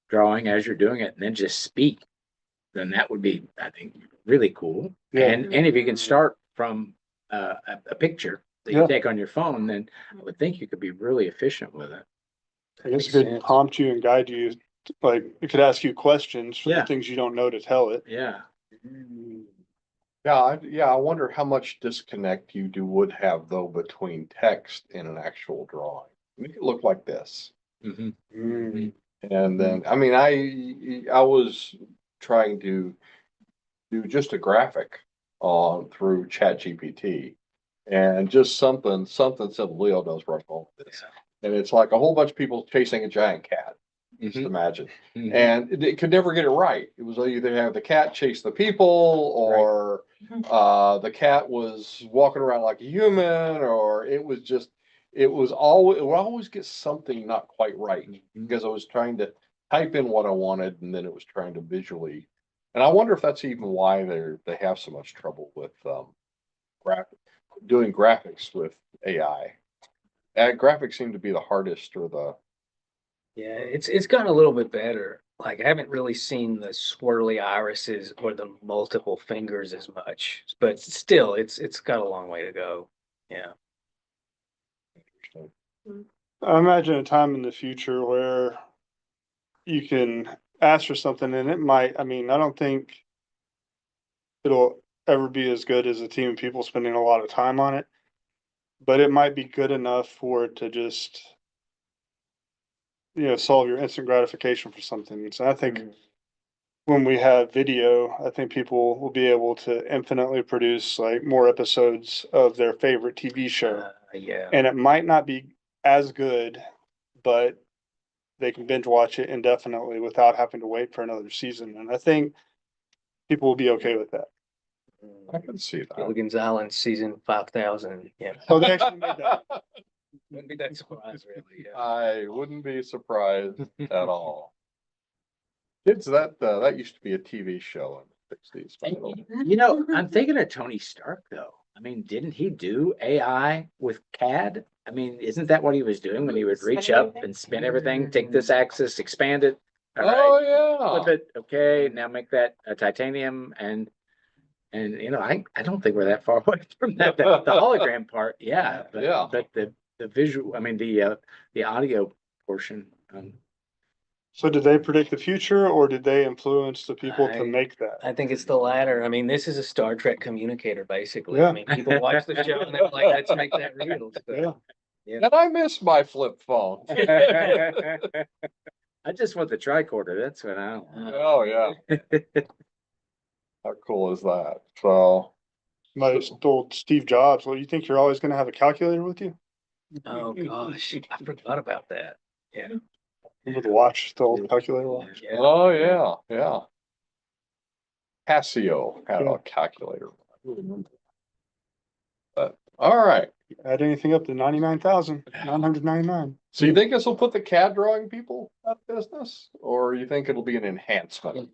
drawing as you're doing it and then just speak, then that would be, I think, really cool.
Yeah.
And if you can start from a picture that you
Yeah.
take on your phone, then I would think you could be really efficient with it.
I guess
Makes
it could
sense.
prompt you and guide you. Like it could ask you questions for
Yeah.
the things you don't know to tell it.
Yeah.
Yeah, I wonder how much disconnect you would have though between text and an actual drawing. Make it look like this.
Mm-hmm.
And then, I mean, I was trying to do just a graphic through ChatGPT, and just something simple. Leo knows where I'm going with this, and it's like a whole bunch of people chasing a giant cat. Just imagine, and it could never get it right. It was either have the cat chase the people, or the cat was walking around like a human, or it would always get something not quite right because I was trying to type in what I wanted and then it was trying to visually. And I wonder if that's even why they have so much trouble with doing graphics with AI. Graphics seem to be the hardest or the.
Yeah, it's gotten a little bit better. Like I haven't really seen the swirly irises or the multiple fingers as much, but still, it's got a long way to go. Yeah.
I imagine a time in the future where you can ask for something and it might, I mean, I don't think it'll ever be as good as a team of people spending a lot of time on it. But it might be good enough for it to just, solve your instant gratification for something. So I think when we have video, I think people will be able to infinitely produce like more episodes of their favorite TV show.
Yeah.
And it might not be as good, but they can binge watch it indefinitely without having to wait for another season. And I think people will be okay with that.
I can see that.
Gilligan's Island season 5,000. Yeah.
Oh, they actually made that.
Wouldn't be that surprised, really. Yeah.
I wouldn't be surprised at all. Kids, that used to be a TV show in the 60s. by the way.
You know, I'm thinking of Tony Stark though. I mean, didn't he do AI with CAD? I mean, isn't that what he was doing when he would reach
Spin
up
everything?
and spin everything, take this axis, expand it? All right,
Oh,
flip it. Okay, now make that a titanium and I don't think we're that far away from that. The hologram part, yeah,
Yeah.
but the visual, I mean the audio portion.
So did they predict the future or did they influence the people to
I-
make that?
I think it's the latter. I mean, this is a Star Trek communicator, basically.
Yeah.
I mean, people watch the show and they're like, let's make that real. So,
Yeah.
And I miss my flip phone.
I just want the tricorder. That's what I want.
Oh, yeah. How cool is that? So,
Somebody told Steve Jobs, well, you think you're always gonna have a calculator with you?
oh gosh, I forgot about that. Yeah.
With the watch, the old calculator watch.
Yeah.
oh, yeah, yeah. Casio had
Yeah.
a calculator. But, all right.
Add anything up to 99,999.
So you think this will put the CAD drawing people out of business? Or you think it'll be an enhancement?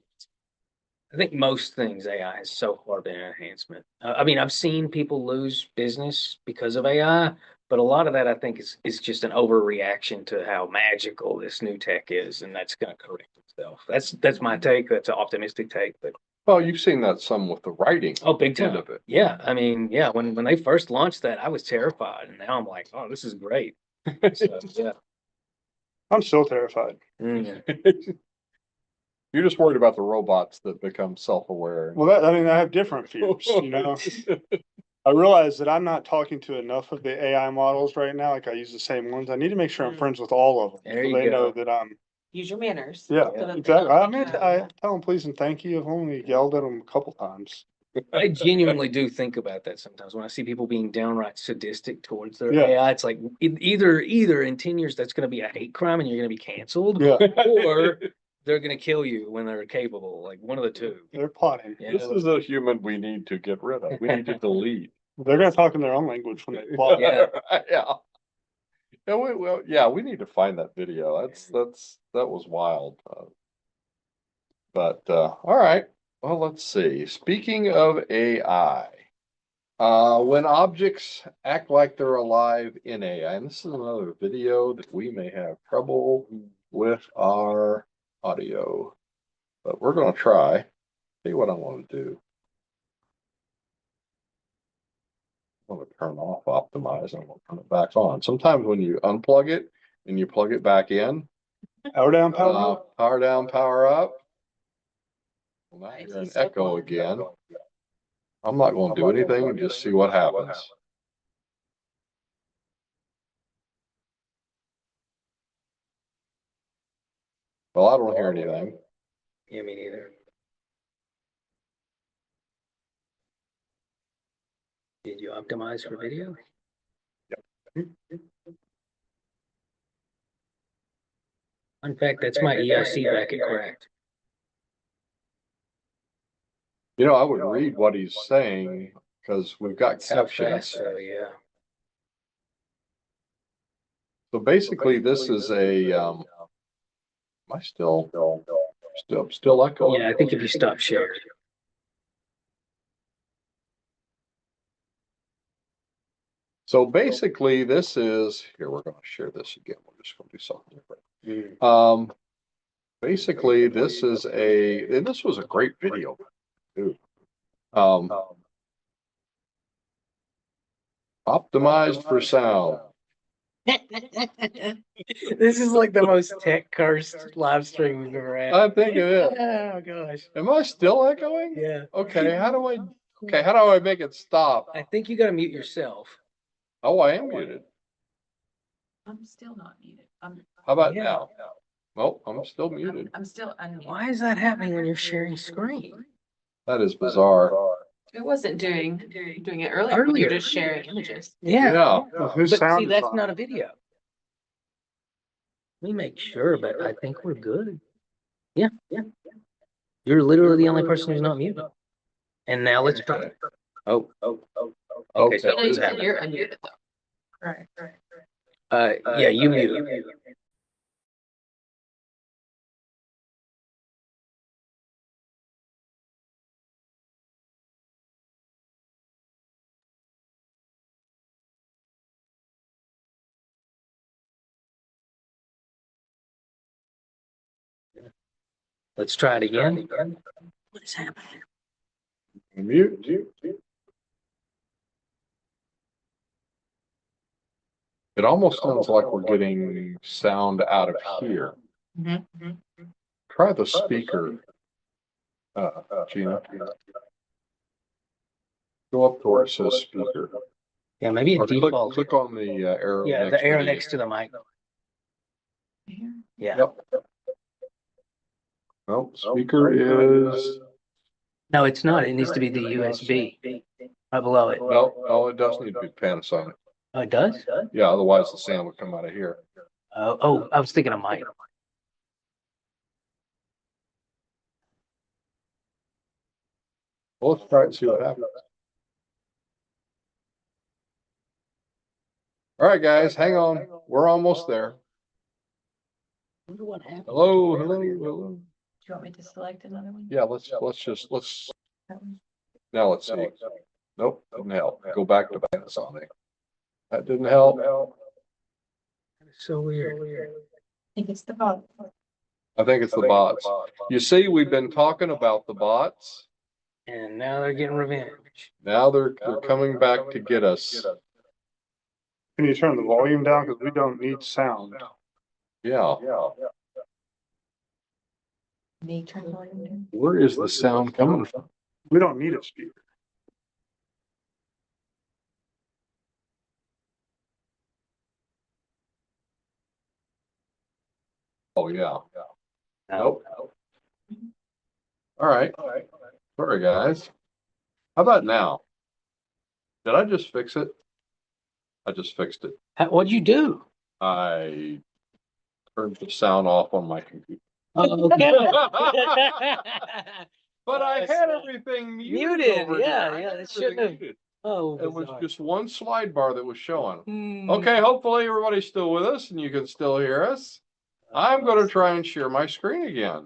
I think most things AI has so far been an enhancement. I mean, I've seen people lose business because of AI, but a lot of that I think is just an overreaction to how magical this new tech is, and that's going to correct itself. That's my take. That's an optimistic take, but
Well, you've seen that some with the writing.
oh, big
end
time.
of it.
Yeah, I mean, yeah, when they first launched that, I was terrified, and now I'm like, oh, this is great. So, yeah.
I'm still terrified.
Mm.
You're just worried about the robots that become self-aware.
Well, I have different fears, I realize that I'm not talking to enough of the AI models right now. Like I use the same ones. I need to make sure I'm friends with all of them.
There
So
you
they know
go.
that I'm,
Use your manners.
yeah,
so that they
exactly.
don't
I
take
mean,
you out.
I tell them please and thank you. I've only yelled at them a couple times.
I genuinely do think about that sometimes when I see people being downright sadistic towards their
Yeah.
AI. It's like either in 10 years that's going to be a hate crime and you're going to be canceled,
Yeah,
or they're going to kill you when they're capable. Like one of the two.
they're plotting.
Yeah.
This is a human we need to get rid of. We need to delete.
They're gonna talk in their own language when they plot.
Yeah.
Yeah. We need to find that video. That was wild. All right. Well, let's see. Speaking of AI, when objects act like they're alive in AI, and this is another video that we may have trouble with our audio, but we're gonna try. See what I want to do. I want to turn off optimize and we'll turn it back on. Sometimes when you unplug it and you plug it back in,
Power down, power up.
power down, power up. Well, now
I
you're in
see so
echo
cool.
again. I'm not going to do anything and just see what happens. Well, I don't hear anything.
Yeah, me neither. Did you optimize for video? In fact, that's my EIC bracket correct.
You know, I would read what he's saying because we've got
So
captions.
fast, so yeah.
So basically, this is a, am I still echoing?
Yeah, I think if you stop sharing.
So basically, this is, here, we're going to share this again. We're just going to do something different. Basically, this is and this was a great video too. Optimized for sound.
This is like the most tech cursed live stream we've ever had.
I think it is.
Oh gosh.
Am I still echoing?
Yeah.
Okay, how do I make it stop?
I think you gotta mute yourself.
Oh, I am muted.
I'm still not muted.
How about
Yeah.
now? Well, I'm still muted.
I'm still unmuted.
Why is that happening when you're sharing screen?
That is bizarre.
It wasn't doing it earlier.
Earlier.
You're just sharing images.
Yeah.
Yeah.
Well, whose
But
sound
see,
is
that's
on?
not a video. Let me make sure, but I think we're good. Yeah. You're literally the only person who's not muted. And now let's try it. Oh. Okay, so
You know, you
it's
said
happening.
you're unmuted though.
Right.
Yeah, you mute. Let's try it again. What is happening?
Mute. It almost sounds like we're getting sound out of here. Try the speaker. Gina. Go up to where it says speaker.
Yeah, maybe a
Or
default.
click on the arrow.
Yeah, the arrow next to the mic.
Here.
Yeah.
Yep. Well, speaker is,
No, it's not. It needs to be the USB right below it.
no, it does need to be Panasonic.
Oh, it does?
Yeah, otherwise the sound would come out of here.
Oh, I was thinking of mic.
Well, let's try it and see what happens. All right, guys, hang on. We're almost there.
Wonder what happened.
Hello.
Do you want me to select another one?
Yeah, let's
That one?
now let's see. Nope, didn't help. Go back to Panasonic. That didn't help.
That's so weird.
I think it's the bot.
I think it's the bots. You see, we've been talking about the bots.
And now they're getting revenge.
Now they're coming back to get us.
Can you turn the volume down? Because we don't need sound.
Yeah.
Me turn the volume down.
Where is the sound coming from?
We don't need a speaker.
Oh, yeah.
No.
Nope. All right. Sorry, guys. How about now? Did I just fix it? I just fixed it.
What'd you do?
I turned the sound off on my computer.
Oh, okay.
But I had everything muted.
Muted,
over here.
yeah,
I
yeah,
had
it shouldn't
everything
have-
muted.
Oh,
It was
bizarre.
just one slide bar that was showing.
Hmm.
Okay, hopefully everybody's still with us and you can still hear us. I'm going to try and share my screen again.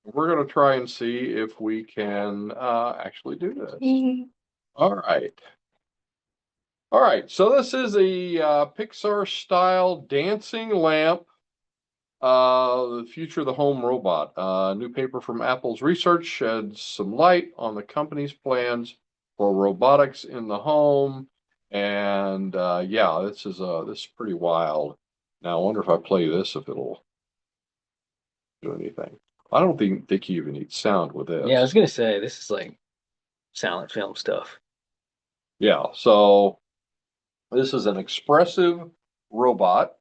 We're going to try and see if we can actually do this. All right. All right, so this is a Pixar style dancing lamp. The future of the home robot. New paper from Apple's research sheds some light on the company's plans for robotics in the home. And yeah, this is pretty wild. Now I wonder if I play this, if it'll do anything. I don't think you even need sound with this.
Yeah, I was gonna say this is like silent film stuff.
Yeah, so this is an expressive robot.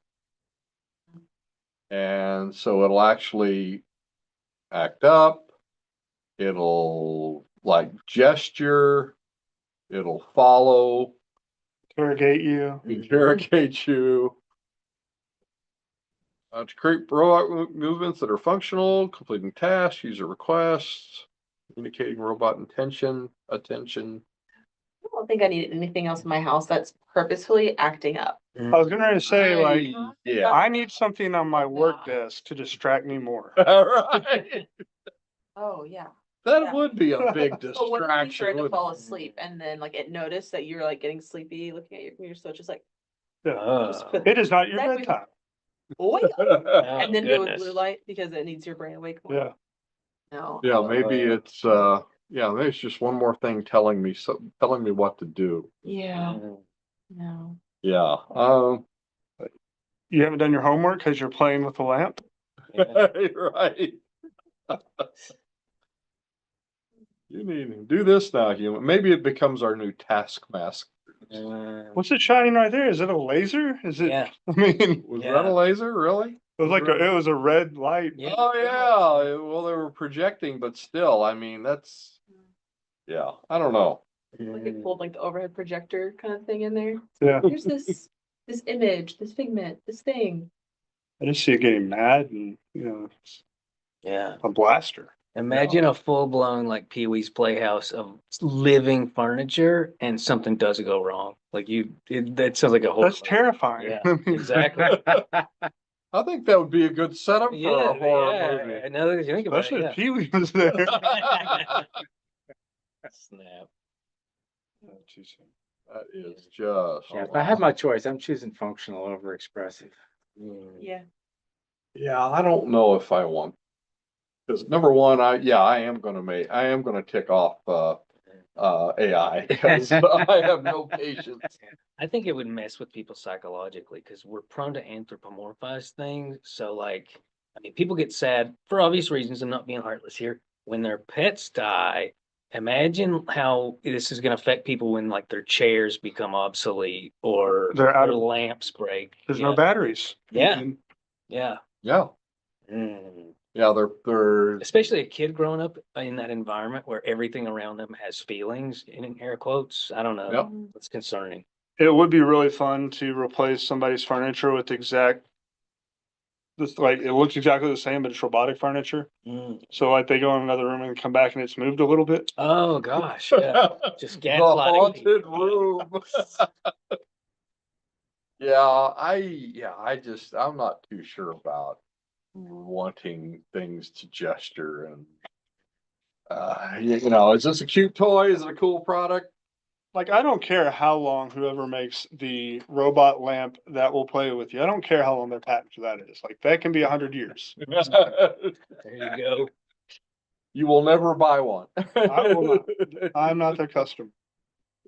And so it'll actually act up. It'll like gesture. It'll follow,
Interrogate you.
interrogate you. To create robot movements that are functional, completing tasks, user requests, communicating robot attention.
I don't think I need anything else in my house that's purposefully acting up.
I was gonna say, like,
Yeah.
I need something on my work desk to distract me more.
All right.
Oh, yeah.
That
Yeah.
would be a big
But what if you started
distraction.
to
wouldn't
fall
it?
asleep and then like it noticed that you're like getting sleepy looking at your computer, so it's just like,
Oh,
put-
It is not your
Exactly.
bedtime.
wake up, and then go with
goodness.
blue light because it needs your brain awake more.
Yeah.
No.
Yeah, maybe it's yeah, maybe it's just one more thing telling me what to do.
Yeah. No.
Yeah.
You haven't done your homework because you're playing with the lamp?
Right. You need to do this now, human. Maybe it becomes our new task mask.
What's it shining right there? Is it a laser? Is it,
Yeah.
I mean,
Was
Yeah.
that a laser, really?
it was like it was a red light.
Yeah.
Oh, yeah, well, they were projecting, but still, I mean, that's, yeah, I don't know.
Like it pulled like the overhead projector kind of thing in there.
Yeah.
Here's this image, this figment, this thing.
I just see it getting mad and, it's
Yeah.
a blaster.
Imagine a full-blown like Pee-wee's Playhouse of living furniture and something does go wrong. Like that sounds like a whole.
That's terrifying.
Yeah,
I mean,
exactly.
I think that would be a good setup for
Yeah,
a horror
yeah.
movie.
Now that you think about
Especially if
it,
Pee Wee was there.
yeah. Snap.
That is just.
Yeah, if I have my choice, I'm choosing functional over expressive.
Yeah.
Yeah, I don't know if I want. Because number one, I am gonna tick off, AI, because I have no patience.
I think it would mess with people psychologically because we're prone to anthropomorphize things. So, like, I mean, people get sad for obvious reasons. I'm not being heartless here. When their pets die, imagine how this is going to affect people when, like, their chairs become obsolete or
They're out
their
of-
lamps break.
There's
Yeah.
no batteries.
Yeah.
And
Yeah.
Yeah,
Mm.
yeah, they're,
Especially a kid growing up in that environment where everything around them has feelings, in air quotes. I don't know.
Yep.
It's concerning.
it would be really fun to replace somebody's furniture with like, it looks exactly the same, but it's robotic furniture.
Mm.
So like they go in another room and come back and it's moved a little bit.
Oh, gosh. Yeah. Just
the
gaslighting
haunted
people.
room. I'm not too sure about wanting things to gesture and, is this a cute toy? Is it a cool product?
Like, I don't care how long whoever makes the robot lamp that will play with you. I don't care how long their patent for that is. Like, that can be 100 years.
There you go.
You will never buy one.
I will not. I'm not their customer.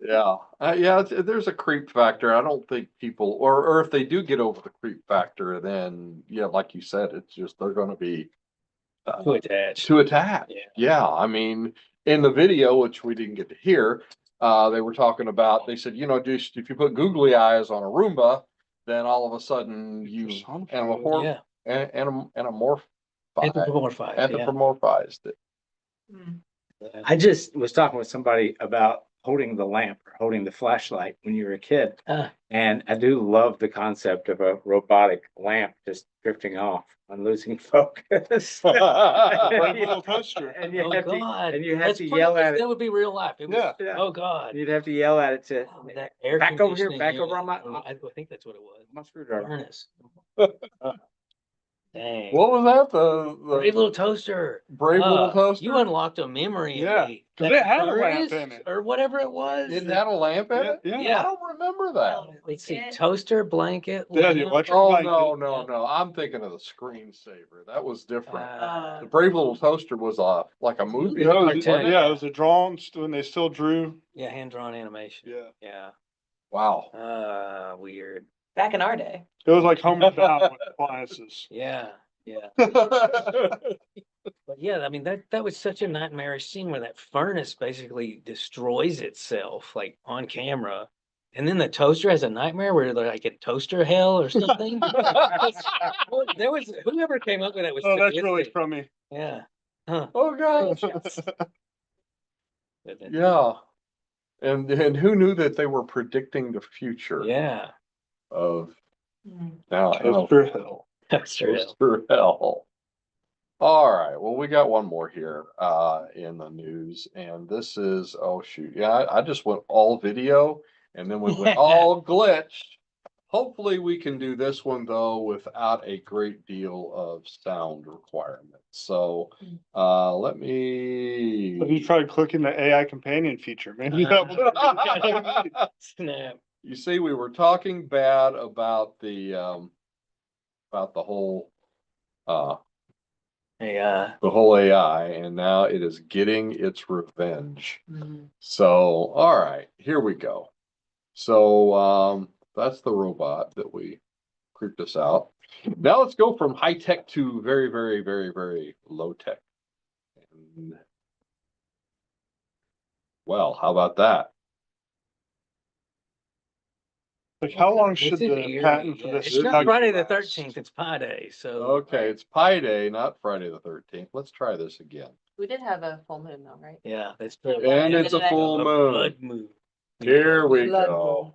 Yeah, there's a creep factor. I don't think people, or if they do get over the creep factor, then yeah, like you said, it's just they're going to be
Too attached.
too attached.
Yeah.
Yeah, I mean, in the video, which we didn't get to hear, they were talking about. They said, just if you put googly eyes on a Roomba, then all of a sudden you
Yeah.
anamorphized
Anthropomorphized,
it.
I just was talking with somebody about holding the lamp or holding the flashlight when you were a kid.
Ah.
And I do love the concept of a robotic lamp just drifting off and losing focus.
Like a little toaster.
And you
Oh,
have to,
God.
and you have
That's
to
pretty
yell
much-
at it.
That would be real life. It was,
Yeah.
Yeah.
Oh, God.
You'd have to yell at it to
Oh, that air
back over here,
conditioning
back over on
unit.
my-
I think that's what it was.
my screwdriver.
Furnace. Dang.
What was that? The
Brave little toaster.
brave little toaster.
You unlocked a memory in
Yeah,
me.
'cause
That
it had a lamp
furnace
in it.
or whatever it was.
It had a lamp in it.
Yeah.
Yeah.
I don't remember that.
Let's see,
Yeah.
toaster, blanket.
Yeah, the
lamp.
electric
Oh,
blanket.
no. I'm thinking of the screensaver. That was different.
Uh,
The Brave Little Toaster was like a movie.
Yeah, it was,
Cartoon.
yeah, it was a drawn, when they still drew.
yeah, hand-drawn animation.
Yeah.
Yeah.
Wow.
Weird.
Back in our day.
It was like Homer Down with appliances.
Yeah. But yeah, I mean that was such a nightmarish scene where that furnace basically destroys itself like on camera. And then the toaster has a nightmare where they're like in toaster hell or something. Well, there was whoever came up with that was
Oh, that's really
sadistic.
crummy.
Yeah. Huh.
Oh, gosh. Yeah. And who knew that they were predicting the future
Yeah.
of now
Toaster hell.
Toaster hell.
Toaster hell. All right. Well, we got one more here in the news, and this is, oh shoot, yeah, I just went all video, and then we went all glitched. Hopefully, we can do this one though without a great deal of sound requirements. So, let
Have you
me.
tried clicking the AI companion feature? Maybe that will.
Snap.
You see, we were talking bad about the whole
Hey,
the whole AI, and now it is getting its revenge. So, all right, here we go. So, that's the robot that we creeped us out. Now let's go from high tech to very, very, very, very low tech. And, well, how about that?
Like, how long
This
should
is
the
eerie,
patent for
yeah.
this?
It's not
calculator
Friday the
last?
13th, it's Pi Day, so.
Okay, it's Pi Day, not Friday the 13th. Let's try this again.
We did have a full moon though, right?
Yeah, that's true.
And it's a full
A
moon.
blood moon.
Here we
Blood
go.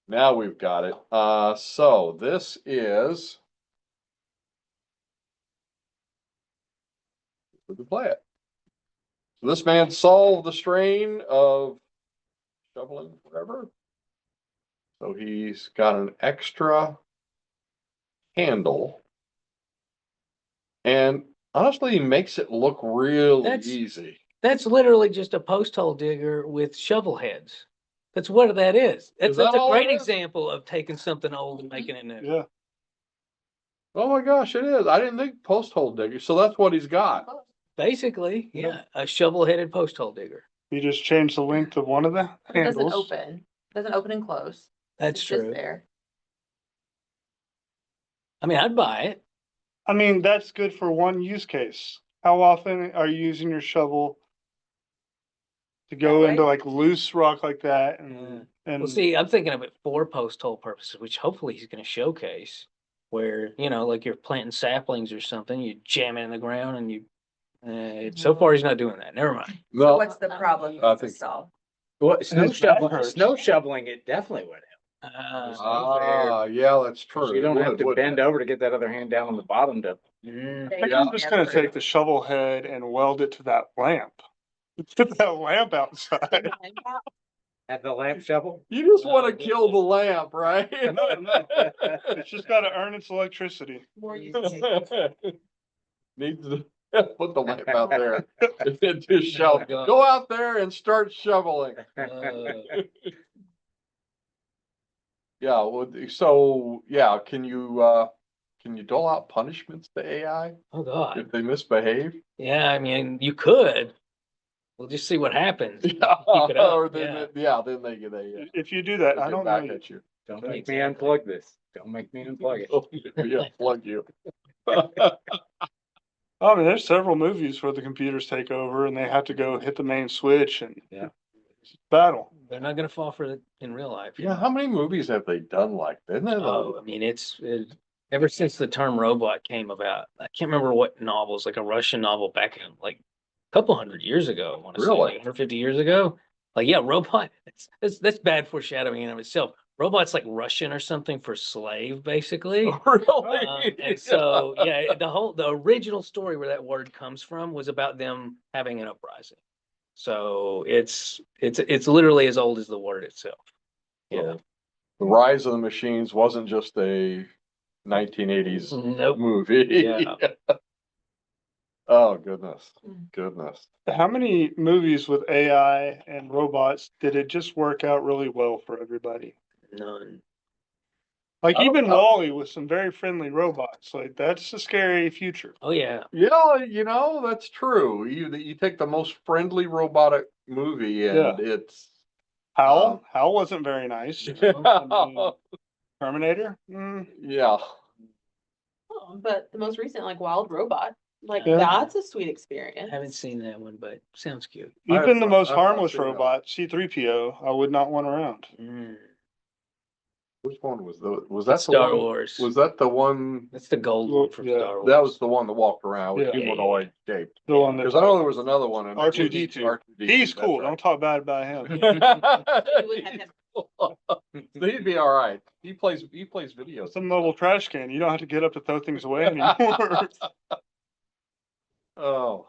Now we've got it. So this is. We can play it. So this man solved the strain of shoveling forever. So he's got an extra handle. And honestly, he makes it look really
That's-
easy.
That's literally just a post hole digger with shovel heads. That's what that is. That's
that
a
all
great
it is?
example of taking something old and making it new.
Yeah,
Oh my gosh, it is. I didn't think post hole digger. So that's what he's got.
Basically,
Yeah.
yeah, a shovel headed post hole digger.
you just change the length of one of the
But it doesn't
handles.
open. Doesn't open and close.
That's
It's just
true.
there.
I mean, I'd buy it.
I mean, that's good for one use case. How often are you using your shovel to go
That
into
way?
like loose rock like that
Yeah.
and
Well, see, I'm thinking of it for post hole purposes, which hopefully he's going to showcase where, like you're planting saplings or something, you jam it in the ground and you, so far he's not doing that. Never mind.
So
No,
what's the problem
I
to
think-
solve?
Well,
His back hurts.
snow shoveling, it definitely would
yeah, that's
help.
true.
You don't
It
have
would,
to
wouldn't
bend
it?
over to get that other hand down on the bottom to.
Mm.
I think I'm just gonna take the shovel head and weld it to that lamp. Put that lamp outside.
At the lamp shovel?
You just want to kill the lamp, right?
It's just gotta earn its electricity.
More use case.
Needs to put the lamp out there. Into shovel. Go out there and start shoveling. Yeah, well, so yeah, can you dole out punishments to AI
Oh, God.
if they misbehave?
Yeah, I mean, you could. We'll just see what happens.
Yeah,
Keep it up,
or then
yeah.
then they get a
If you do that, I
get
don't
back
know.
at you.
Don't make me
Exactly.
unplug this. Don't make me unplug it.
Yeah, plug you.
I mean, there's several movies where the computers take over and they have to go hit the main switch and
Yeah.
battle.
They're not going to fall for it in real life.
Yeah, how many movies have they done like that? Isn't it?
Oh, I mean, ever since the term robot came about. I can't remember what novels, like a Russian novel back in like a couple hundred years ago. I want to say
Really?
like 150 years ago. Like, yeah, robot. That's bad foreshadowing in and of itself. Robot's like Russian or something for slave, basically.
Really?
And so, yeah, the original story where that word comes from was about them having an uprising. So it's literally as old as the word itself. Yeah.
So, The Rise of the Machines wasn't just a 1980s
Nope.
movie.
Yeah.
Oh, goodness.
Mm.
Goodness.
How many movies with AI and robots did it just work out really well for everybody?
None.
Like
I don't
even
know.
Wall-E with some very friendly robots. Like that's a scary future.
Oh, yeah.
Yeah, that's true. You take the most friendly robotic movie and it's
Hal wasn't very nice. Terminator?
yeah.
Oh, but the most recent, like Wild Robot, like
Yeah.
that's a sweet experience.
Haven't seen that one, but sounds cute.
Even the most
I've not
harmless
seen that.
robot, C-3PO, I would not want around.
Mm.
Which one was that the
Star
one?
Wars.
Was that the one?
That's the gold one from
Yeah.
Star Wars.
That was the one that walked around with
Yeah.
humanoid shape.
The one
Because
that
I know there was another one. And
R2D2.
R2D2,
He's
that's
cool.
right.
Don't talk bad about him.
You would have him.
He'd be all right. He plays videos.
Some level trash can. You don't have to get up to throw things away anymore.
Oh,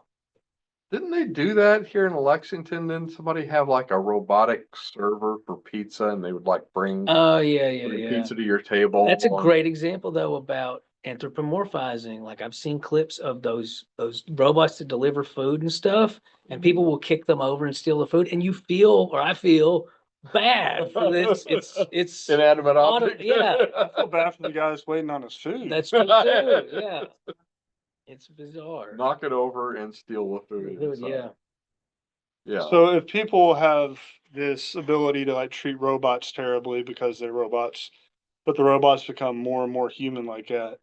didn't they do that here in Lexington? Didn't somebody have like a robotic server for pizza and they would like bring
Oh, yeah.
pizza to your table?
That's a great example, though, about anthropomorphizing. Like I've seen clips of those robots that deliver food and stuff, and people will kick them over and steal the food, and you feel, or I feel, bad for this. It's
inanimate object.
yeah.
I feel bad for the guys waiting on his food.
That's true too. Yeah, it's bizarre.
Knock it over and steal the food. inside.
Yeah.
Yeah.
So if people have this ability to like treat robots terribly because they're robots, but the robots become more and more human like that,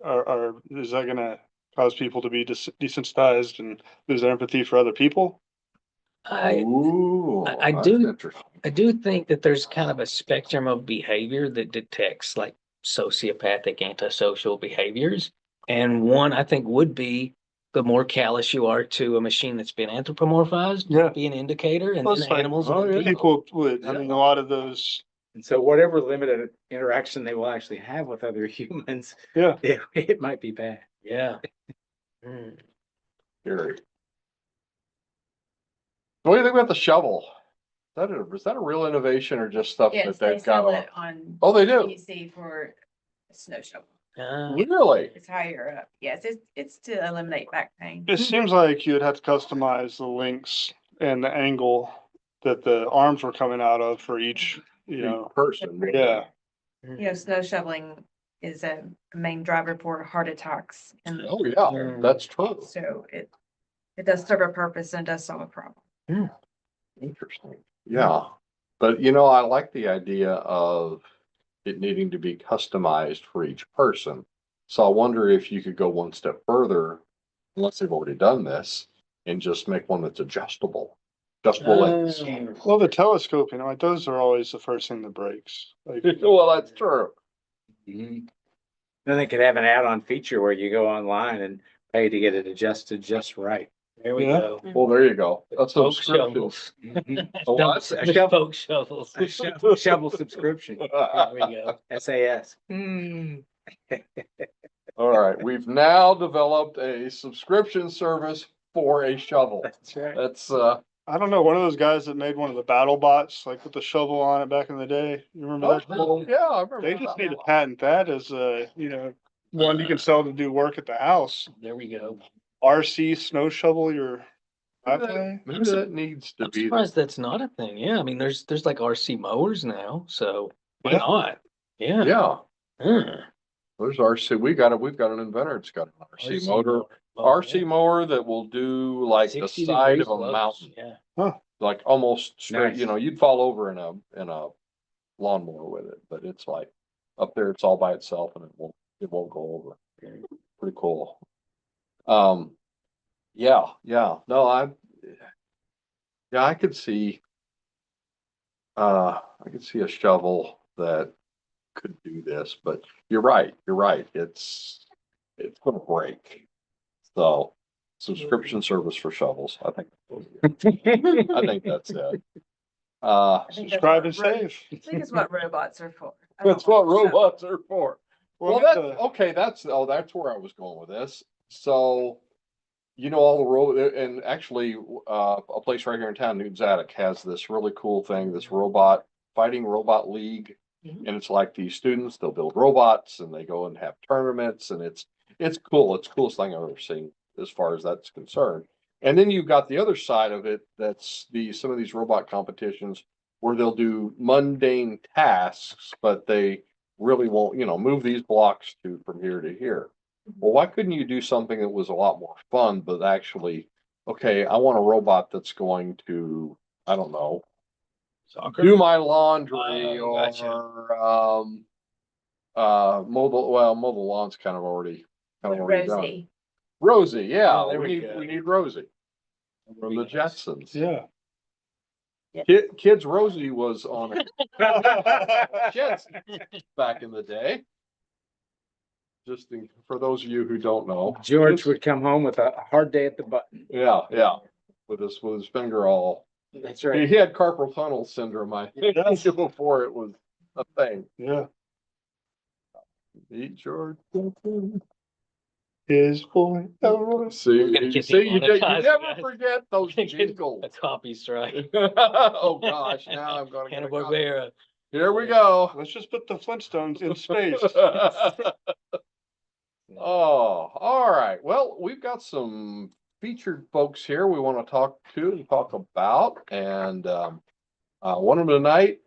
is that gonna cause people to be desensitized and lose their empathy for other people?
Ooh,
I
that's
do-
interesting.
I do think that there's kind of a spectrum of behavior that detects like sociopathic, antisocial behaviors. And one I think would be the more callous you are to a machine that's been anthropomorphized,
Yeah.
be an indicator, and
Plus,
then
like,
animals.
oh,
and
yeah.
people.
People would, I mean, a lot of those,
And so whatever limited interaction they will actually have with other humans,
yeah.
it might be bad.
Yeah. Hmm.
Scary. What do you think about the shovel? Is that a real innovation or just stuff
Yes,
that
they
they've got
sell
on?
it on
Oh, they do?
PC for a snow shovel.
Really?
It's higher up. Yes, it's to eliminate back pain.
It seems like you'd have to customize the links and the angle that the arms were coming out of for each, you know,
Person.
yeah.
You know, snow shoveling is a main driver for heart attacks, and
Oh, yeah, that's true.
so it does serve a purpose and does solve a problem.
Interesting. Yeah. But you know, I like the idea of it needing to be customized for each person. So I wonder if you could go one step further, unless they've already done this, and just make one that's adjustable. Adjustable lens.
Well, the telescope, you know, like those are always the first thing that breaks. Like,
Well, that's true.
Mhm. Then they could have an add-on feature where you go online and pay to get it adjusted just right.
There we
Yeah.
go.
Well, there you go. That's a
Folk
subscription.
shovels.
Mhm.
A what?
The
A shovel.
folk shovels.
A shovel subscription,
There we go.
SAS.
All right, we've now developed a subscription service for a shovel.
That's right.
That's
I don't know, one of those guys that made one of the battle bots, like with the shovel on it back in the day. You remember that?
yeah, I remember.
They just
that
need to
one.
patent that as a, you know, one you can sell to do work at the house.
There we go.
RC snow shovel your
Maybe
driveway.
Maybe that needs to
I'm
be.
surprised that's not a thing. Yeah, I mean, there's like RC mowers now, so why
Yeah.
not? Yeah.
Yeah,
Huh.
there's RC. We've got an Inventor. It's got an RC motor. RC mower that will do like the
60
side
degree
of a
slopes.
mountain,
Yeah.
like almost straight.
Nice.
You know, you'd fall over in a lawnmower with it, but it's like up there. It's all by itself, and it won't go over. Pretty cool. Yeah, yeah. No, I could see. I could see a shovel that could do this, but you're right. You're right. It's gonna break. So subscription service for shovels. I think that's it.
I think that's
Subscribe
what
and save.
I think it's what robots are for. I don't
That's what
like shovel.
robots are for. Well,
that's
that's okay. That's where I was going with this. So, you know, all the and actually, a place right here in town, Newton's Attic, has this really cool thing, this fighting robot league.
Mhm.
And it's like these students, they'll build robots and they go and have tournaments, and it's cool. It's the coolest thing I've ever seen as far as that's concerned. And then you've got the other side of it, that's some of these robot competitions where they'll do mundane tasks, but they really won't, you know, move these blocks from here to here. Well, why couldn't you do something that was a lot more fun, but actually, okay, I want a robot that's going to, I don't know,
Soccer.
do my laundry
Oh, gotcha.
or mow the lawn's kind of already done.
Rosie.
Rosie, yeah,
Oh, there we go.
we need Rosie from the Jetsons.
Yeah.
Kids Rosie was on a Jetsons back in the day. For those of you who don't know,
George would come home with a hard day at the button.
yeah, with his finger all.
That's right.
He had carpal tunnel syndrome, I think, before it was a thing.
Yeah.
Eat George.
His boy.
See,
We're gonna get
you
demonetized,
never
guys.
forget those
We're gonna get
jingles.
A copy strike.
Oh gosh, now I'm gonna get a copy.
Hanna-Barbera.
Here we go.
Let's just put the Flintstones in space.
Oh, all right. Well, we've got some featured folks here we want to talk about. And one of them tonight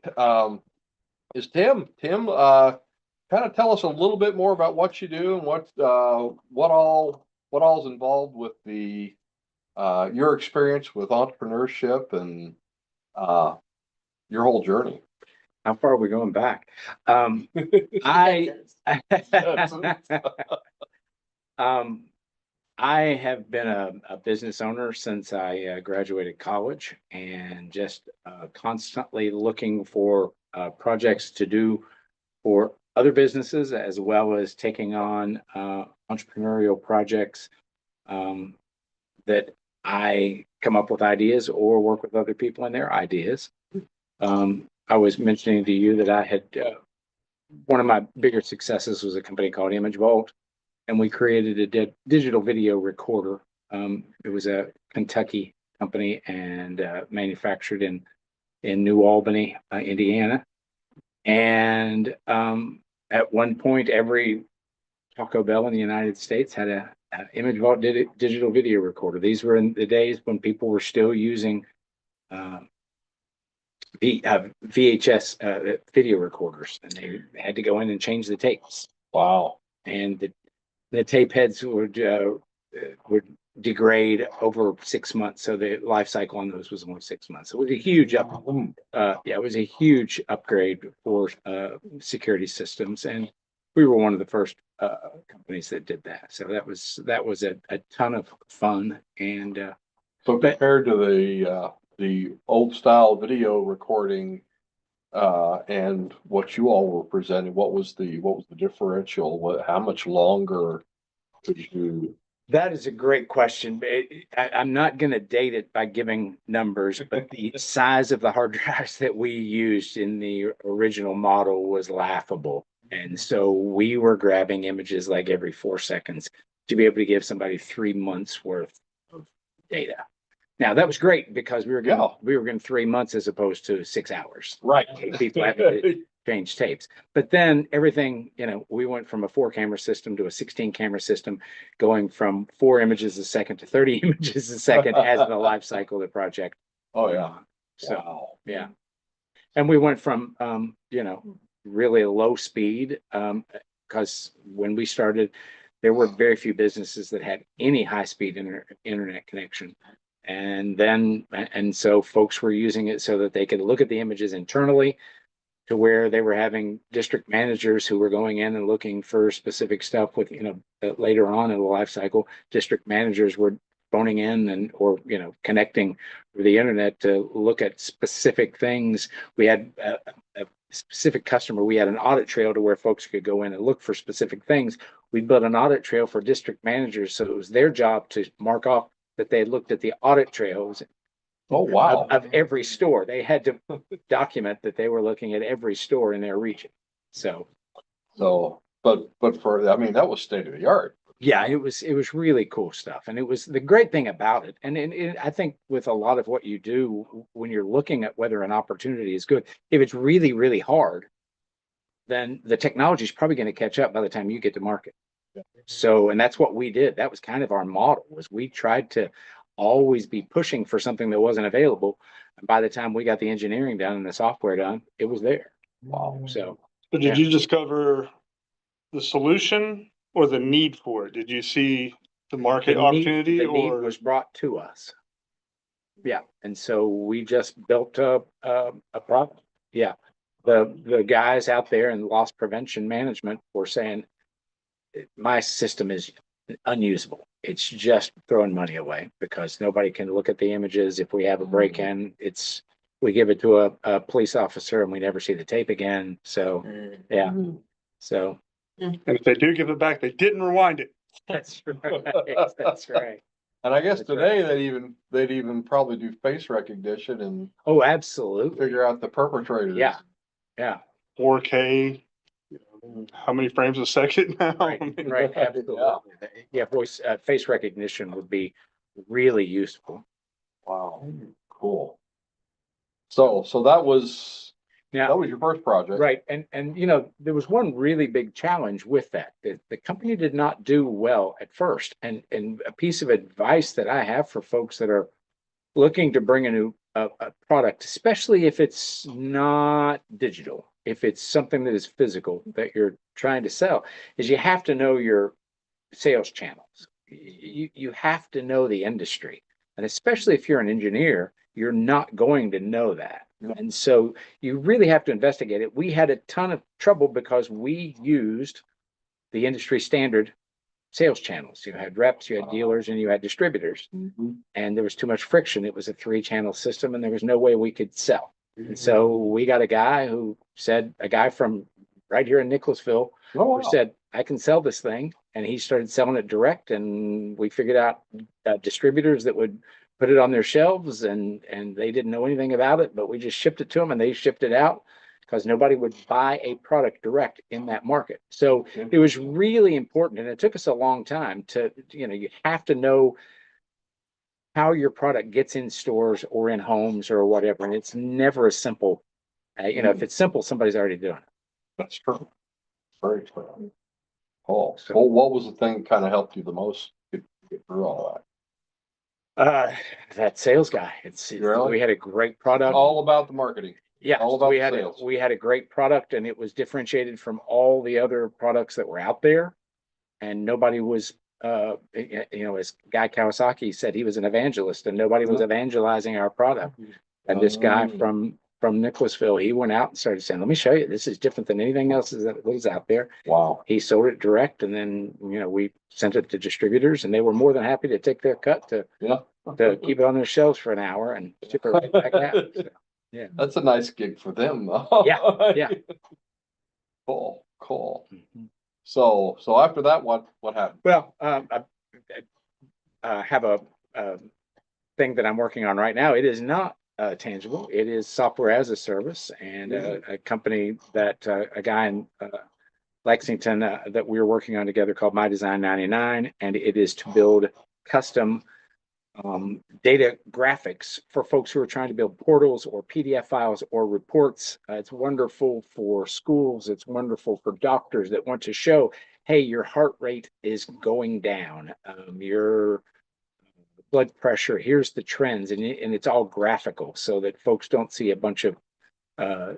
is Tim. Tim, kind of tell us a little bit more about what you do and what all's involved with the your experience with entrepreneurship and your whole journey.
How far are we going back? I, um, I have been a business owner since I graduated college and just constantly looking for projects to do for other businesses as well as taking on entrepreneurial projects um, that I come up with ideas or work with other people in their ideas. I was mentioning to you that I had one of my bigger successes was a company called Image Vault, and we created a digital video recorder. It was a Kentucky company and manufactured in New Albany, Indiana. And at one point, every Taco Bell in the United States had a Image Vault digital video recorder. These were in the days when people were still using VHS video recorders, and they had to go in and change the tapes.
Wow.
And the tape heads would degrade over 6 months, so the life cycle on those was only 6 months. So it was a huge it was a huge upgrade for security systems, and we were one of the first companies that did that. So that was a ton of fun. And
So compared to the old style video recording and what you all were presenting, what was the differential? How much longer could you?
that is a great question. I'm not going to date it by giving numbers, but the size of the hard drives that we used in the original model was laughable. And so we were grabbing images like every 4 seconds to be able to give somebody 3 months worth of data. Now that was great because we were getting 3 months as opposed to 6 hours.
Right.
People having to change tapes. But then everything, we went from a 4-camera system to a 16-camera system, going from 4 images a second to 30 images a second as the life cycle of the project.
Oh yeah.
So
Wow.
yeah. And we went from really low speed because when we started, there were very few businesses that had any high-speed internet connection. And so folks were using it so that they could look at the images internally, to where they were having district managers who were going in and looking for specific stuff with, later on in the life cycle, district managers were phoning in or connecting with the internet to look at specific things. We had a specific customer. We had an audit trail to where folks could go in and look for specific things. We built an audit trail for district managers. So it was their job to mark off that they had looked at the audit trails.
Oh wow.
Of every store. They had to document that they were looking at every store in their region.
But that was state of the art.
Yeah, it was really cool stuff. And it was the great thing about it. And I think with a lot of what you do, when you're looking at whether an opportunity is good, if it's really, really hard, then the technology is probably going to catch up by the time you get to market.
Yeah.
So, and that's what we did. That was kind of our model, was we tried to always be pushing for something that wasn't available. And by the time we got the engineering done and the software done, it was there.
Wow.
So,
But did you discover the solution or the need for it? Did you see the market opportunity
the need
or
was brought to us? Yeah. And so we just built a product. Yeah. The guys out there in loss prevention management were saying, my system is unusable. It's just throwing money away because nobody can look at the images. If we have a break-in, we give it to a police officer and we never see the tape again. So yeah. So
and if they do give it back, they didn't rewind it.
that's right. That's right.
And I guess
That's
today they'd even probably do face recognition and
Oh, absolutely.
figure out the perpetrators.
Yeah. Yeah.
4K, how many frames a second now?
Right. Absolutely. Yeah. Face recognition would be really useful.
Wow. Cool. So that was
Yeah.
your first project.
Right. And there was one really big challenge with that. The company did not do well at first. And a piece of advice that I have for folks that are looking to bring a new a product, especially if it's not digital, if it's something that is physical that you're trying to sell, is you have to know your sales channels. You have to know the industry. And especially if you're an engineer, you're not going to know that. And so you really have to investigate it. We had a ton of trouble because we used the industry standard sales channels. You had reps, you had dealers, and you had distributors. And there was too much friction. It was a 3-channel system and there was no way we could sell. And so we got a guy from right here in Nicholasville
Oh,
who
wow.
said, I can sell this thing. And he started selling it direct, and we figured out distributors that would put it on their shelves, and they didn't know anything about it, but we just shipped it to them and they shipped it out because nobody would buy a product direct in that market. So it was really important, and it took us a long time to, you have to know how your product gets in stores or in homes or whatever. And it's never a simple, if it's simple, somebody's already doing it.
That's true. Very true. Cool. Well, what was the thing kind of helped you the most get through all that?
That sales guy,
Really?
we had a great product.
All about the marketing.
Yeah,
all about
we
the
had
sales.
we had a great product, and it was differentiated from all the other products that were out there, and nobody was, as Guy Kawasaki said, he was an evangelist, and nobody was evangelizing our product. And this guy from Nicholasville, he went out and started saying, "Let me show you. This is different than anything else that was out there."
Wow.
He sold it direct, and then we sent it to distributors, and they were more than happy to take their cut to keep it on their shelves for an hour and ship it right back out. So, yeah,
That's a nice gig for them, though.
yeah.
Cool.
Mhm.
So after that, what happened?
Well, I have a thing that I'm working on right now. It is not tangible. It is software as a service, and a company that a guy in Lexington that we're working on together called My Design 99, and it is to build custom data graphics for folks who are trying to build portals or PDF files or reports. It's wonderful for schools. It's wonderful for doctors that want to show, hey, your heart rate is going down. Your blood pressure, here's the trends, and it's all graphical so that folks don't see a bunch of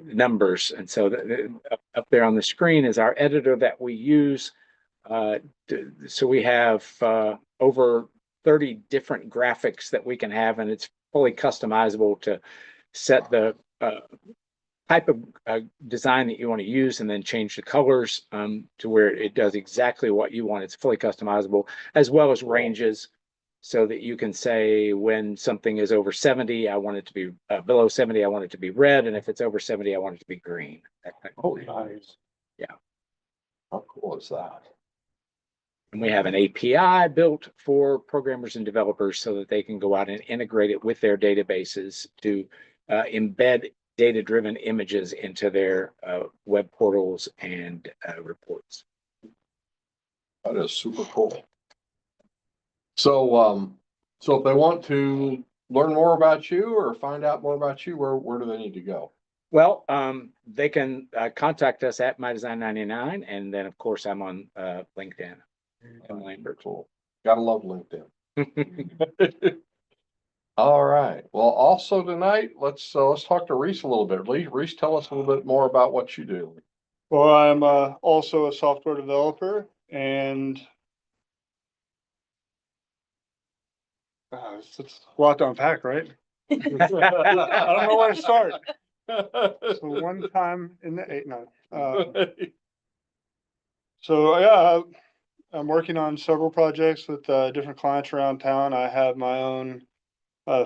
numbers. And so up there on the screen is our editor that we use. So we have over 30 different graphics that we can have, and it's fully customizable to set the type of design that you want to use, and then change the colors to where it does exactly what you want. It's fully customizable, as well as ranges, so that you can say when something is over 70, I want it to be below 70, I want it to be red, and if it's over 70, I want it to be green. That kind of thing.
Nice.
Yeah.
How cool is that?
And we have an API built for programmers and developers so that they can go out and integrate it with their databases to embed data-driven images into their web portals and reports.
That is super cool. So, so if they want to learn more about you or find out more about you, where do they need to go?
Well, they can contact us at MyDesign99, and then of course I'm on LinkedIn. Lambert.
Cool. Gotta love LinkedIn. All right. Well, also tonight, let's talk to Reese a little bit. Reese, tell us a little bit more about what you do.
Well, I'm also a software developer, and it's a lot to unpack, right? I don't know where to start. So one time in the eight, no. So yeah, I'm working on several projects with different clients around town. I have my own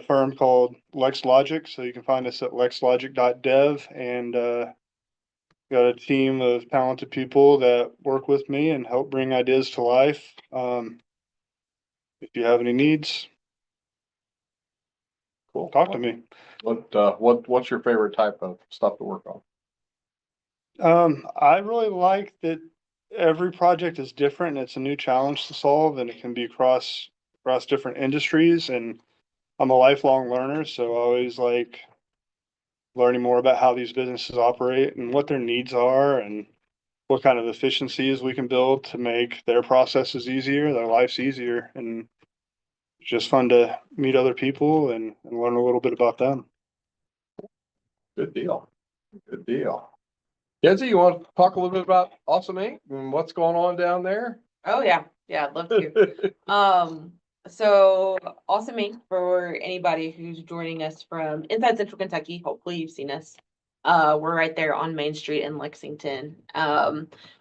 firm called LexLogic, so you can find us at lexlogic.dev, and got a team of talented people that work with me and help bring ideas to life. If you have any needs,
Cool.
talk to me.
What's your favorite type of stuff to work on?
I really like that every project is different and it's a new challenge to solve, and it can be across different industries. And I'm a lifelong learner, so I always like learning more about how these businesses operate and what their needs are and what kind of efficiencies we can build to make their processes easier, their lives easier. And it's just fun to meet other people and learn a little bit about them.
Good deal. Good deal. Kenzie, you want to talk a little bit about Awesome Inc. and what's going on down there?
Oh, yeah. Yeah, I'd love to. So Awesome Inc. for anybody who's joining us from inside Central Kentucky, hopefully you've seen us. We're right there on Main Street in Lexington.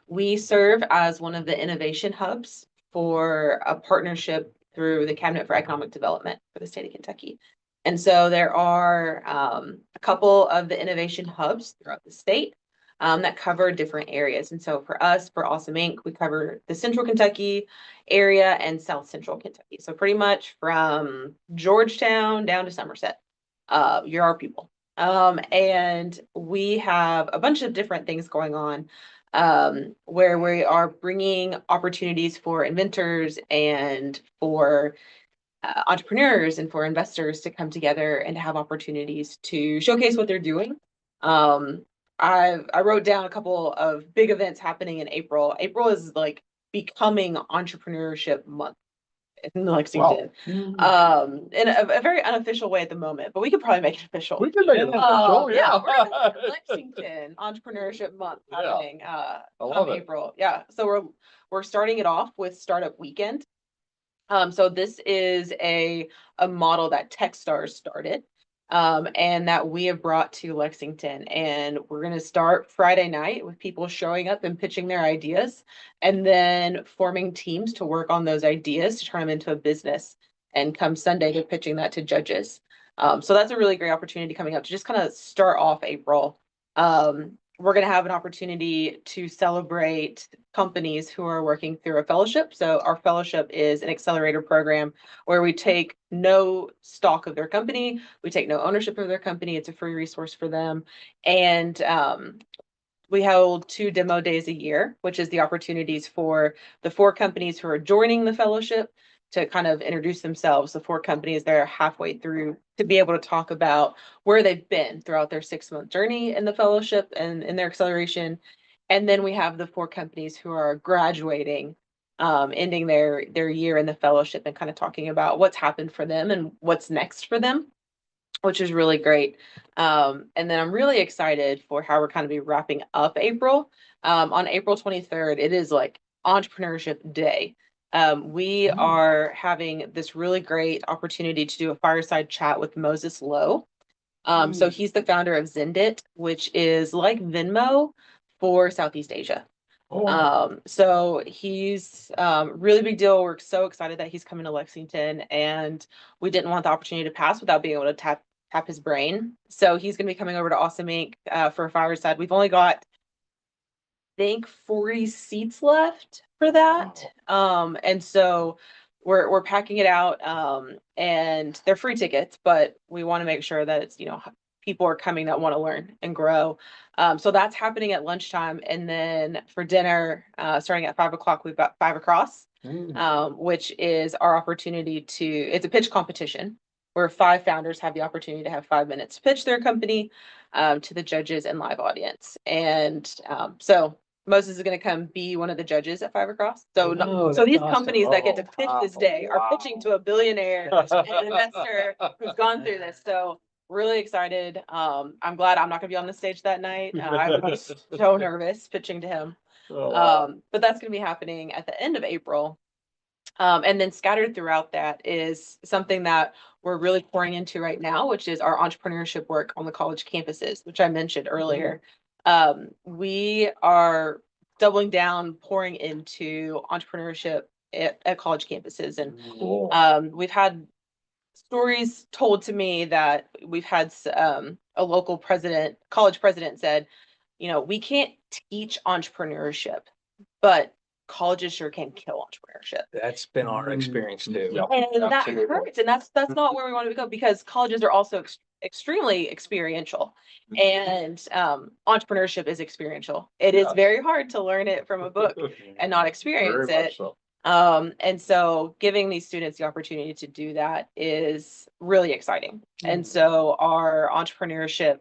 We serve as one of the innovation hubs for a partnership through the Cabinet for Economic Development for the state of Kentucky. And so there are a couple of the innovation hubs throughout the state that cover different areas. And so for us, for Awesome Inc., we cover the Central Kentucky area and South Central Kentucky. So pretty much from Georgetown down to Somerset, you're our people. And we have a bunch of different things going on where we are bringing opportunities for inventors and for entrepreneurs and for investors to come together and have opportunities to showcase what they're doing. I wrote down a couple of big events happening in April. April is like becoming entrepreneurship month in Lexington. In a very unofficial way at the moment, but we could probably make it official.
We can make it official,
Yeah,
yeah.
we're gonna have Lexington Entrepreneurship Month
Yeah.
happening
I
come
love it.
April. Yeah, so we're starting it off with Startup Weekend. So this is a model that Techstars started, and that we have brought to Lexington. And we're going to start Friday night with people showing up and pitching their ideas, and then forming teams to work on those ideas to turn them into a business. And come Sunday, they're pitching that to judges. So that's a really great opportunity coming up to just kind of start off April. We're going to have an opportunity to celebrate companies who are working through a fellowship. So our fellowship is an accelerator program where we take no stock of their company. We take no ownership of their company. It's a free resource for them. And we hold 2 demo days a year, which is the opportunities for the 4 companies who are joining the fellowship to kind of introduce themselves, the 4 companies that are halfway through, to be able to talk about where they've been throughout their 6-month journey in the fellowship and in their acceleration. And then we have the 4 companies who are graduating, ending their year in the fellowship and kind of talking about what's happened for them and what's next for them, which is really great. And then I'm really excited for how we're kind of be wrapping up April. On April 23rd, it is like Entrepreneurship Day. We are having this really great opportunity to do a fireside chat with Moses Lowe. So he's the founder of Zendit, which is like Venmo for Southeast Asia. So he's really big deal. We're so excited that he's coming to Lexington, and we didn't want the opportunity to pass without being able to tap his brain. So he's going to be coming over to Awesome Inc. For a fireside. We've only got, I think, 40 seats left for that. And so we're packing it out, and they're free tickets, but we want to make sure that it's, people are coming that want to learn and grow. So that's happening at lunchtime. And then for dinner, starting at 5 o'clock, we've got 5 Across, which is our opportunity it's a pitch competition where 5 founders have the opportunity to have 5 minutes to pitch their company to the judges and live audience. And so Moses is going to come be one of the judges at 5 Across. So, so these companies that get to pitch this day are pitching to a billionaire and an investor who's gone through this. So really excited. I'm glad I'm not going to be on the stage that night. I would be so nervous pitching to him. But that's going to be happening at the end of April. And then scattered throughout that is something that we're really pouring into right now, which is our entrepreneurship work on the college campuses, which I mentioned earlier. We are doubling down, pouring into entrepreneurship at college campuses. And we've had stories told to me that we've had a local college president said, we can't teach entrepreneurship, but colleges sure can kill entrepreneurship.
That's been our experience too.
And that hurts. And that's not where we want to go, because colleges are also extremely experiential, and entrepreneurship is experiential. It is very hard to learn it from a book and not experience it. And so giving these students the opportunity to do that is really exciting. And so our entrepreneurship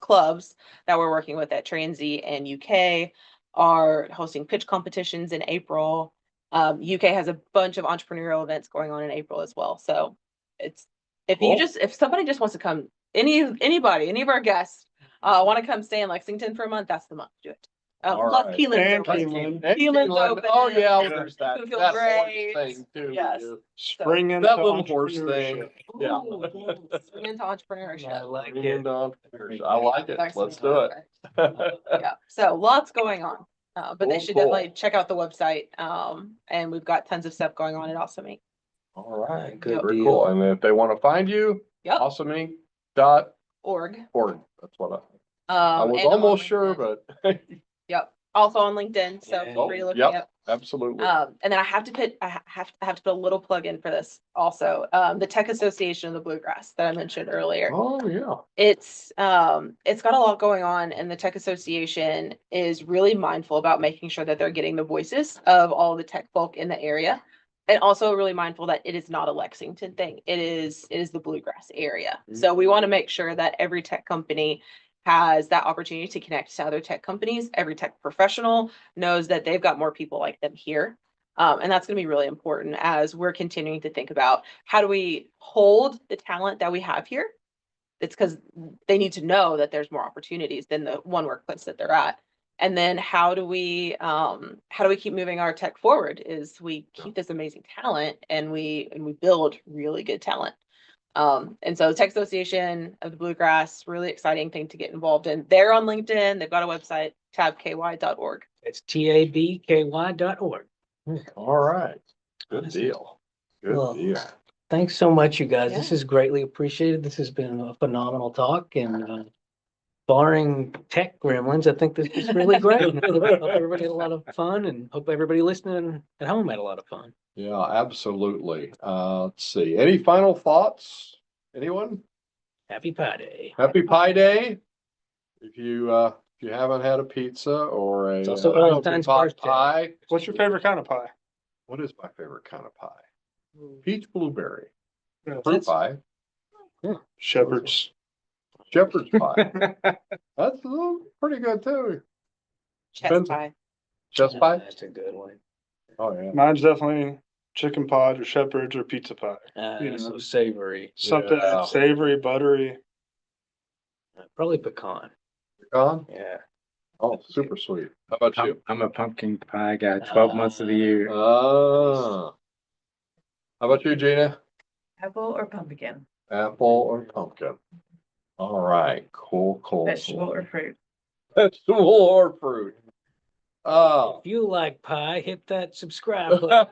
clubs that we're working with at Transy and UK are hosting pitch competitions in April. UK has a bunch of entrepreneurial events going on in April as well. So it's, if somebody just wants to come, any of our guests want to come stay in Lexington for a month, that's the month to do it.
All
plus
right.
Keelan's
And
open.
Keeneland.
And
Keelan's
Keeneland.
open.
Oh, yeah,
It's
there's that.
gonna feel
That horse
great.
thing too.
Yes.
Spring into
That little horse thing.
entrepreneurship.
Yeah.
Ooh, yes. Bring into
I
entrepreneurship.
like
Bring
it.
in entrepreneurs. I like it.
That's
Let's
gonna
do
be
it.
perfect. Yeah, so lots going on. But they
Cool,
should
cool.
definitely check out the website. And we've got tons of stuff going on at Awesome Inc.
All right.
Good
Very
deal.
cool. And if they want to find you,
Yep.
awesomeinc.org.
Org.
That's what I was
And I'm on
almost sure,
LinkedIn.
but
Yep. Also on LinkedIn, so
Yeah.
feel free to look
Yep.
me up.
absolutely.
And then I have to put a little plug in for this also. The Tech Association of the Bluegrass that I mentioned earlier.
Oh, yeah.
It's got a lot going on, and the Tech Association is really mindful about making sure that they're getting the voices of all the tech folk in the area. And also really mindful that it is not a Lexington thing. It is the Bluegrass area. So we want to make sure that every tech company has that opportunity to connect to other tech companies. Every tech professional knows that they've got more people like them here. And that's going to be really important as we're continuing to think about how do we hold the talent that we have here. It's because they need to know that there's more opportunities than the one workplace that they're at. And then how do we keep moving our tech forward is we keep this amazing talent and we build really good talent. And so the Tech Association of the Bluegrass, really exciting thing to get involved in. They're on LinkedIn. They've got a website, tabky.org.
It's tabky.org.
All right. Good deal. Good
Well,
deal.
Thanks so much, you guys. This
Yeah.
is greatly appreciated. This has been a phenomenal talk, and barring tech gremlins, I think this is really great. And I hope everybody had a lot of fun, and hope everybody listening at home had a lot of fun.
Yeah, absolutely. Let's see. Any final thoughts? Anyone?
Happy Pie Day.
Happy Pie Day. If you haven't had a pizza or a
It's also
pumpkin
Valentine's
pot
birthday.
pie.
What's your favorite kind of pie?
What is my favorite kind of pie? Peach blueberry.
Yeah,
Fruit pie.
Shepherd's.
Shepherd's pie. That's pretty good too.
Chest
Depends-
pie.
Chest pie?
That's a good one.
Oh, yeah.
Mine's definitely chicken pod or shepherd's or pizza pie. You know.
So savory.
Something
Yeah.
savory, buttery.
Probably pecan.
Pecan?
Yeah.
Oh, super sweet. How about you?
I'm a pumpkin pie guy, 12 months of the year.
How about you, Gina?
Apple or pumpkin,
Apple or pumpkin? All right, cool.
vegetable or fruit.
Vegetable or fruit? Oh.
If you like pie, hit that subscribe button.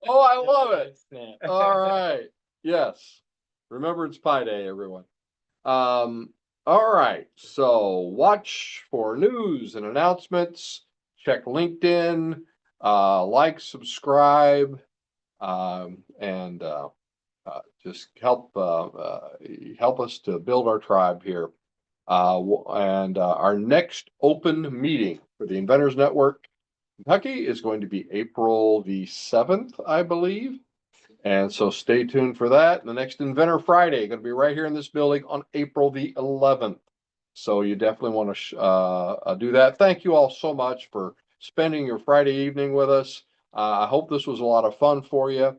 Oh, I love it.
Yeah.
All right. Yes. Remember, it's Pie Day, everyone. All right. So watch for news and announcements. Check LinkedIn. Subscribe, and just help us to build our tribe here. And our next open meeting for the Inventors Network Kentucky is going to be April the 7th, I believe. And so stay tuned for that. The next Inventor Friday going to be right here in this building on April the 11th. So you definitely want to do that. Thank you all so much for spending your Friday evening with us. I hope this was a lot of fun for you.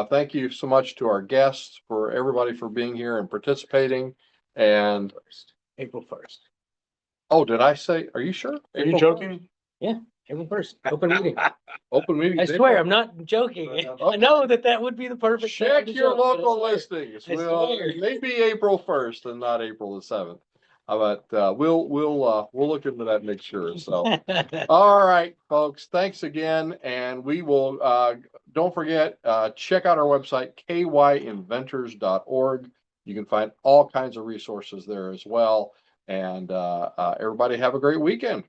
Thank you so much to our guests, for everybody for being here and participating. And
April 1st.
oh, did I say, are you sure?
Are you
April
joking?
April 1st. Open meeting.
1st? Open meeting.
I swear, I'm not joking. I know that would be the perfect. time
Check
to
your
joke, but I
local
swear.
listings.
I
Well,
swear.
it may be April 1st and not April the 7th. But we'll look into that and make sure. So, all right, folks, thanks again. And we will, don't forget, check out our website, kyinventors.org. You can find all kinds of resources there as well. And everybody have a great weekend.